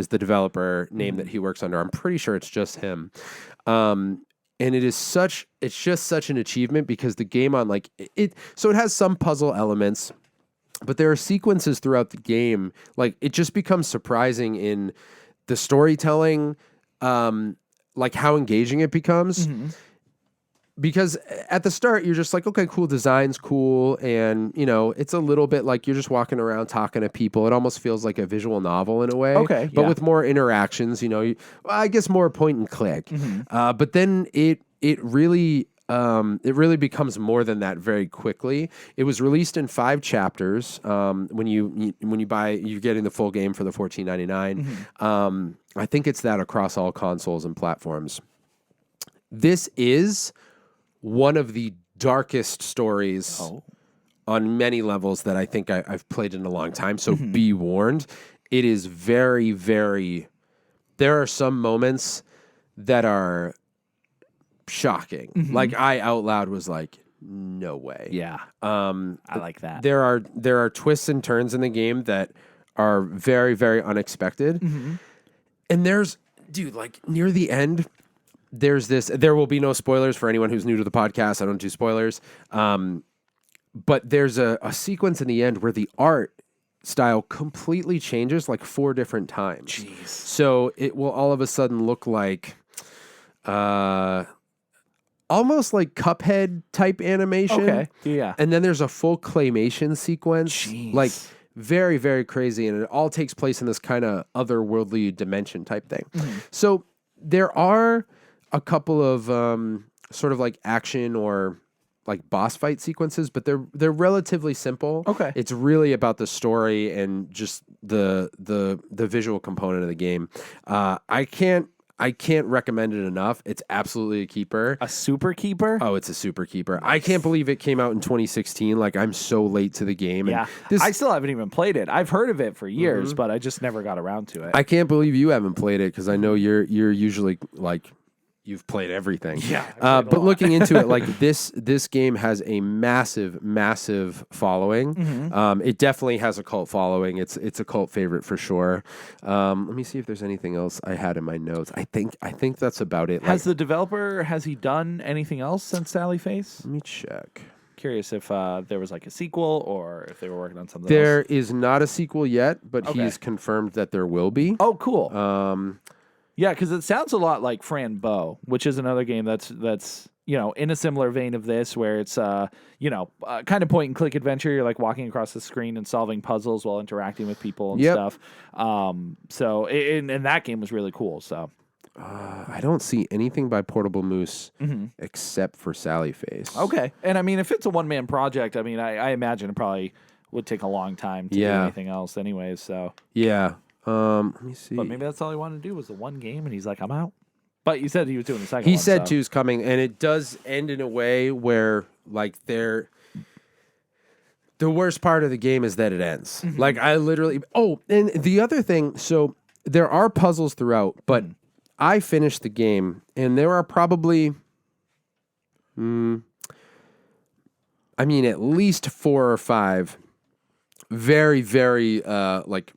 Speaker 1: developer name that he works under. I'm pretty sure it's just him. And it's just such an achievement because the game so it has some puzzle elements, but there are sequences throughout the game. It just becomes surprising in the storytelling, how engaging it becomes. Because at the start, you're just like, okay, cool, design's cool. And, it's a little bit like you're just walking around talking to people. It almost feels like a visual novel in a way.
Speaker 2: Okay.
Speaker 1: But with more interactions, I guess more point and click. But then it really becomes more than that very quickly. It was released in 5 chapters. When you buy, you're getting the full game for the $14.99. I think it's that across all consoles and platforms. This is one of the darkest stories on many levels that I think I've played in a long time. So be warned. It is very, very... There are some moments that are shocking. I out loud was like, no way.
Speaker 2: Yeah. I like that.
Speaker 1: There are twists and turns in the game that are very, very unexpected. And there's... Dude, near the end... There's this. There will be no spoilers for anyone who's new to the podcast. I don't do spoilers. But there's a sequence in the end where the art style completely changes 4 different times.
Speaker 2: Jeez.
Speaker 1: So it will all of a sudden look like almost like Cuphead type animation.
Speaker 2: Okay. Yeah.
Speaker 1: And then there's a full claymation sequence.
Speaker 2: Jeez.
Speaker 1: Very, very crazy. And it all takes place in this kind of otherworldly dimension type thing. So there are a couple of sort of action or boss fight sequences, but they're relatively simple.
Speaker 2: Okay.
Speaker 1: It's really about the story and just the visual component of the game. I can't recommend it enough. It's absolutely a keeper.
Speaker 2: A super keeper?
Speaker 1: Oh, it's a super keeper. I can't believe it came out in 2016. I'm so late to the game.
Speaker 2: Yeah. I still haven't even played it. I've heard of it for years, but I just never got around to it.
Speaker 1: I can't believe you haven't played it because I know you're usually you've played everything.
Speaker 2: Yeah.
Speaker 1: But looking into it, this game has a massive, massive following. It definitely has a cult following. It's a cult favorite for sure. Let me see if there's anything else I had in my notes. I think that's about it.
Speaker 2: Has he done anything else since Sally Face?
Speaker 1: Let me check.
Speaker 2: Curious if there was a sequel or if they were working on something
Speaker 1: There
Speaker 2: else.
Speaker 1: is not a sequel yet, but he's confirmed that there will be.
Speaker 2: Oh, cool. Yeah, because it sounds a lot like Fran Bow, which is another game that's in a similar vein of this, where it's kind of point and click adventure. You're walking across the screen and solving puzzles while interacting with people and stuff. So and that game was really cool. So
Speaker 1: I don't see anything by Portable Moose except for Sally Face.
Speaker 2: Okay, and I mean, if it's a one man project, I mean, I imagine it probably would take a long time to do anything else, anyways. So
Speaker 1: yeah. Let me see.
Speaker 2: But maybe that's all he wanted to do was the one game, and he's like, I'm out. But you said he was doing the second
Speaker 1: one.
Speaker 2: He
Speaker 1: said
Speaker 2: so.
Speaker 1: two's coming, and it does end in a way where, the worst part of the game is that it ends. I literally... Oh, and the other thing, so there are puzzles throughout, but I finished the game, and there are probably... I mean, at least 4 or 5 very, very like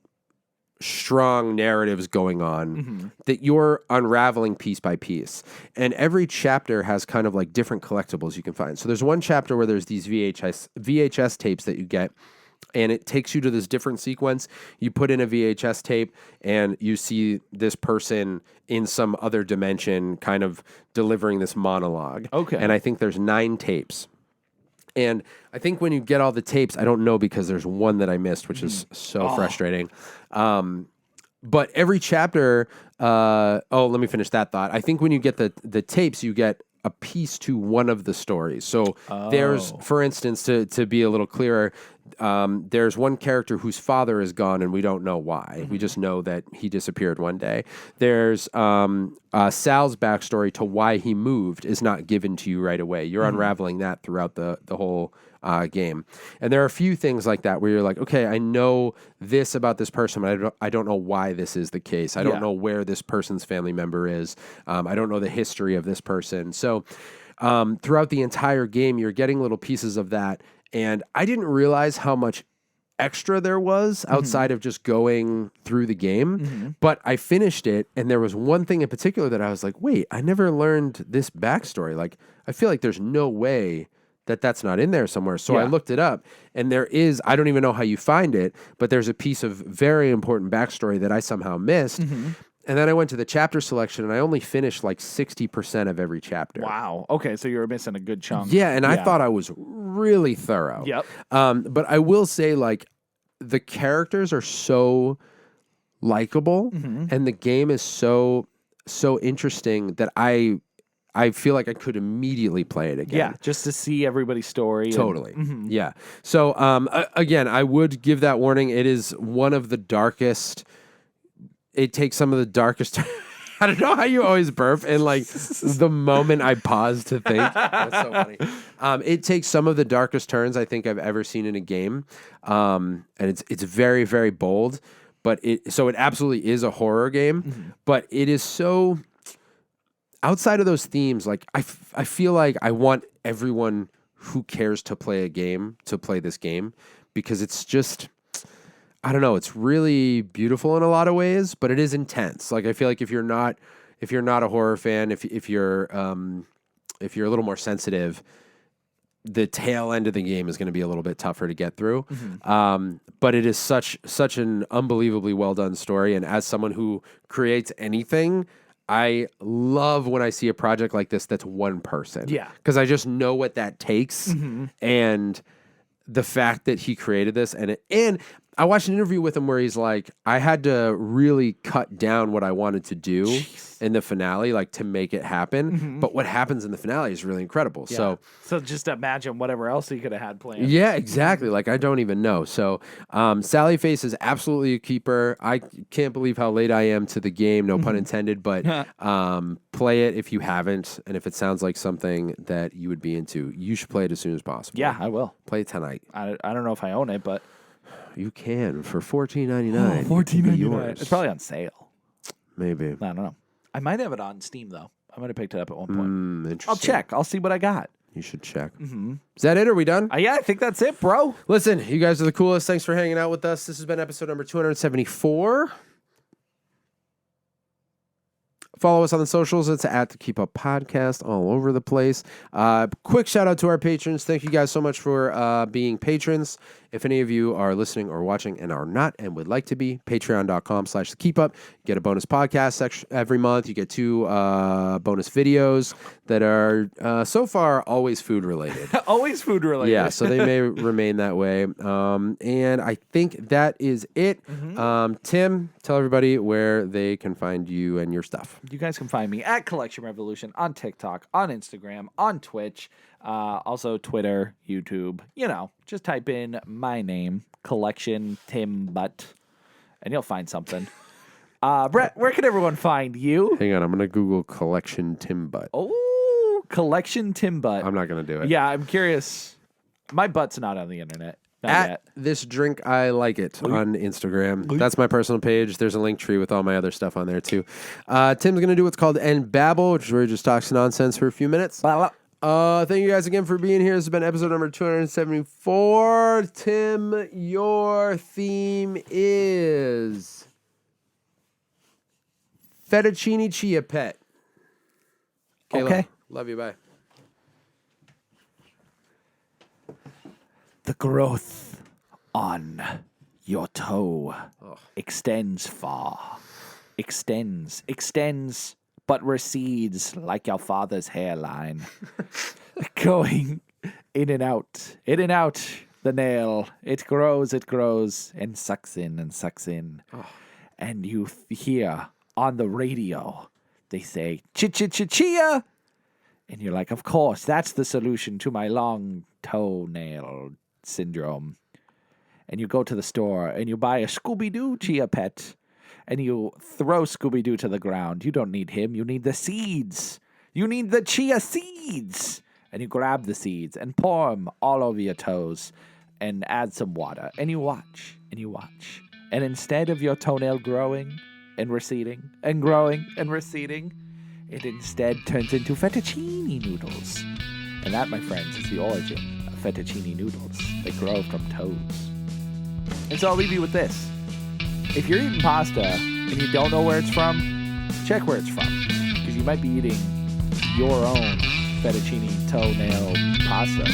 Speaker 1: strong narratives going on that you're unraveling piece by piece. And every chapter has kind of like different collectibles you can find. So there's one chapter where there's these VHS tapes that you get, and it takes you to this different sequence. You put in a VHS tape and you see this person in some other dimension kind of delivering this monologue.
Speaker 2: Okay.
Speaker 1: And I think there's 9 tapes. And I think when you get all the tapes, I don't know because there's one that I missed, which is so frustrating. But every chapter, let me finish that thought. I think when you get the tapes, you get a piece to one of the stories. So there's, for instance, to be a little clearer, there's one character whose father is gone and we don't know why. We just know that he disappeared one day. There's Sal's backstory to why he moved is not given to you right away. You're unraveling that throughout the whole game. And there are a few things like that where you're like, okay, I know this about this person, but I don't know why this is the case. I don't know where this person's family member is. I don't know the history of this person. So throughout the entire game, you're getting little pieces of that. And I didn't realize how much extra there was outside of just going through the game. But I finished it, and there was one thing in particular that I was like, wait, I never learned this backstory. Like, I feel like there's no way that that's not in there somewhere. So I looked it up, and there is, I don't even know how you find it, but there's a piece of very important backstory that I somehow missed. And then I went to the chapter selection, and I only finished like 60% of every chapter.
Speaker 2: Wow. Okay, so you were missing a good chunk.
Speaker 1: Yeah, and I thought I was really thorough.
Speaker 2: Yep.
Speaker 1: But I will say, like, the characters are so likable, and the game is so interesting that I feel like I could immediately play it again.
Speaker 2: Yeah, just to see everybody's story.
Speaker 1: Totally. Yeah. So, again, I would give that warning. It is one of the darkest. It takes some of the darkest. I don't know how you always burp, and like the moment I pause to think, that's so funny. It takes some of the darkest turns I think I've ever seen in a game, and it's very, very bold. But it absolutely is a horror game, but it is so outside of those themes. Like I feel like I want everyone who cares to play a game to play this game because it's just. I don't know. It's really beautiful in a lot of ways, but it is intense. Like I feel like if you're not a horror fan, if you're a little more sensitive, the tail end of the game is going to be a little bit tougher to get through. But it is such an unbelievably well done story. And as someone who creates anything, I love when I see a project like this that's one person.
Speaker 2: Yeah,
Speaker 1: because I just know what that takes, and the fact that he created this and I watched an interview with him where he's like, I had to really cut down what I wanted to do in the finale, like to make it happen. But what happens in the finale is really incredible.
Speaker 2: Yeah. So just imagine whatever else he could have had planned.
Speaker 1: Yeah, exactly. Like I don't even know. So Sally Face is absolutely a keeper. I can't believe how late I am to the game, no pun intended, but play it if you haven't. And if it sounds like something that you would be into, you should play it as soon as possible.
Speaker 2: Yeah, I will.
Speaker 1: Play it tonight.
Speaker 2: I don't know if I own it, but...
Speaker 1: You can for $14.99.
Speaker 2: $14.99. It's probably on sale.
Speaker 1: Maybe.
Speaker 2: I don't know. I might have it on Steam though. I might have picked it up at one point.
Speaker 1: Interesting.
Speaker 2: I'll check. I'll see what I got.
Speaker 1: You should check. Is that it? Are we done?
Speaker 2: Yeah, I think that's it, bro.
Speaker 1: Listen, you guys are the coolest. Thanks for hanging out with us. This has been episode number 274. Follow us on the socials. It's at the Keep Up Podcast all over the place. Quick shout out to our patrons. Thank you guys so much for being patrons. If any of you are listening or watching and are not and would like to be, patreon.com/thekeepup. Get a bonus podcast section every month. You get 2 bonus videos that are so far always food related.
Speaker 2: Always food related.
Speaker 1: Yeah, so they may remain that way. And I think that is it. Tim, tell everybody where they can find you and your stuff.
Speaker 2: You guys can find me at Collection Revolution on TikTok, on Instagram, on Twitch, also Twitter, YouTube. You know, just type in my name, Collection Tim Butt, and you'll find something. Brett, where can everyone find you?
Speaker 1: Hang on, I'm going to Google Collection Tim Butt.
Speaker 2: Oh, Collection Tim Butt.
Speaker 1: I'm not going to do it.
Speaker 2: Yeah, I'm curious. My butt's not on the internet. Not
Speaker 1: at
Speaker 2: yet.
Speaker 1: This drink, I like it on Instagram. That's my personal page. There's a link tree with all my other stuff on there too. Tim's going to do what's called End Babble, which is where he just talks nonsense for a few minutes. Thank you guys again for being here. This has been episode number 274. Tim, your theme is fettuccine chia pet. Caleb,
Speaker 2: Okay.
Speaker 1: love you. Bye.
Speaker 2: The growth on your toe extends far. Extends, but recedes like your father's hairline. Going in and out, the nail. It grows, and sucks in. And you hear on the radio, they say, chia. And you're like, of course, that's the solution to my long toenail syndrome. And you go to the store and you buy a Scooby-Doo chia pet. And you throw Scooby-Doo to the ground. You don't need him. You need the seeds. You need the chia seeds. And you grab the seeds and pour them all over your toes and add some water. And you watch. And instead of your toenail growing and receding and growing and receding, it instead turns into fettuccine noodles. And that, my friends, is the origin of fettuccine noodles. They grow from toes. And so I'll leave you with this. If you're eating pasta and you don't know where it's from, check where it's from. Because you might be eating your own fettuccine toenail pasta.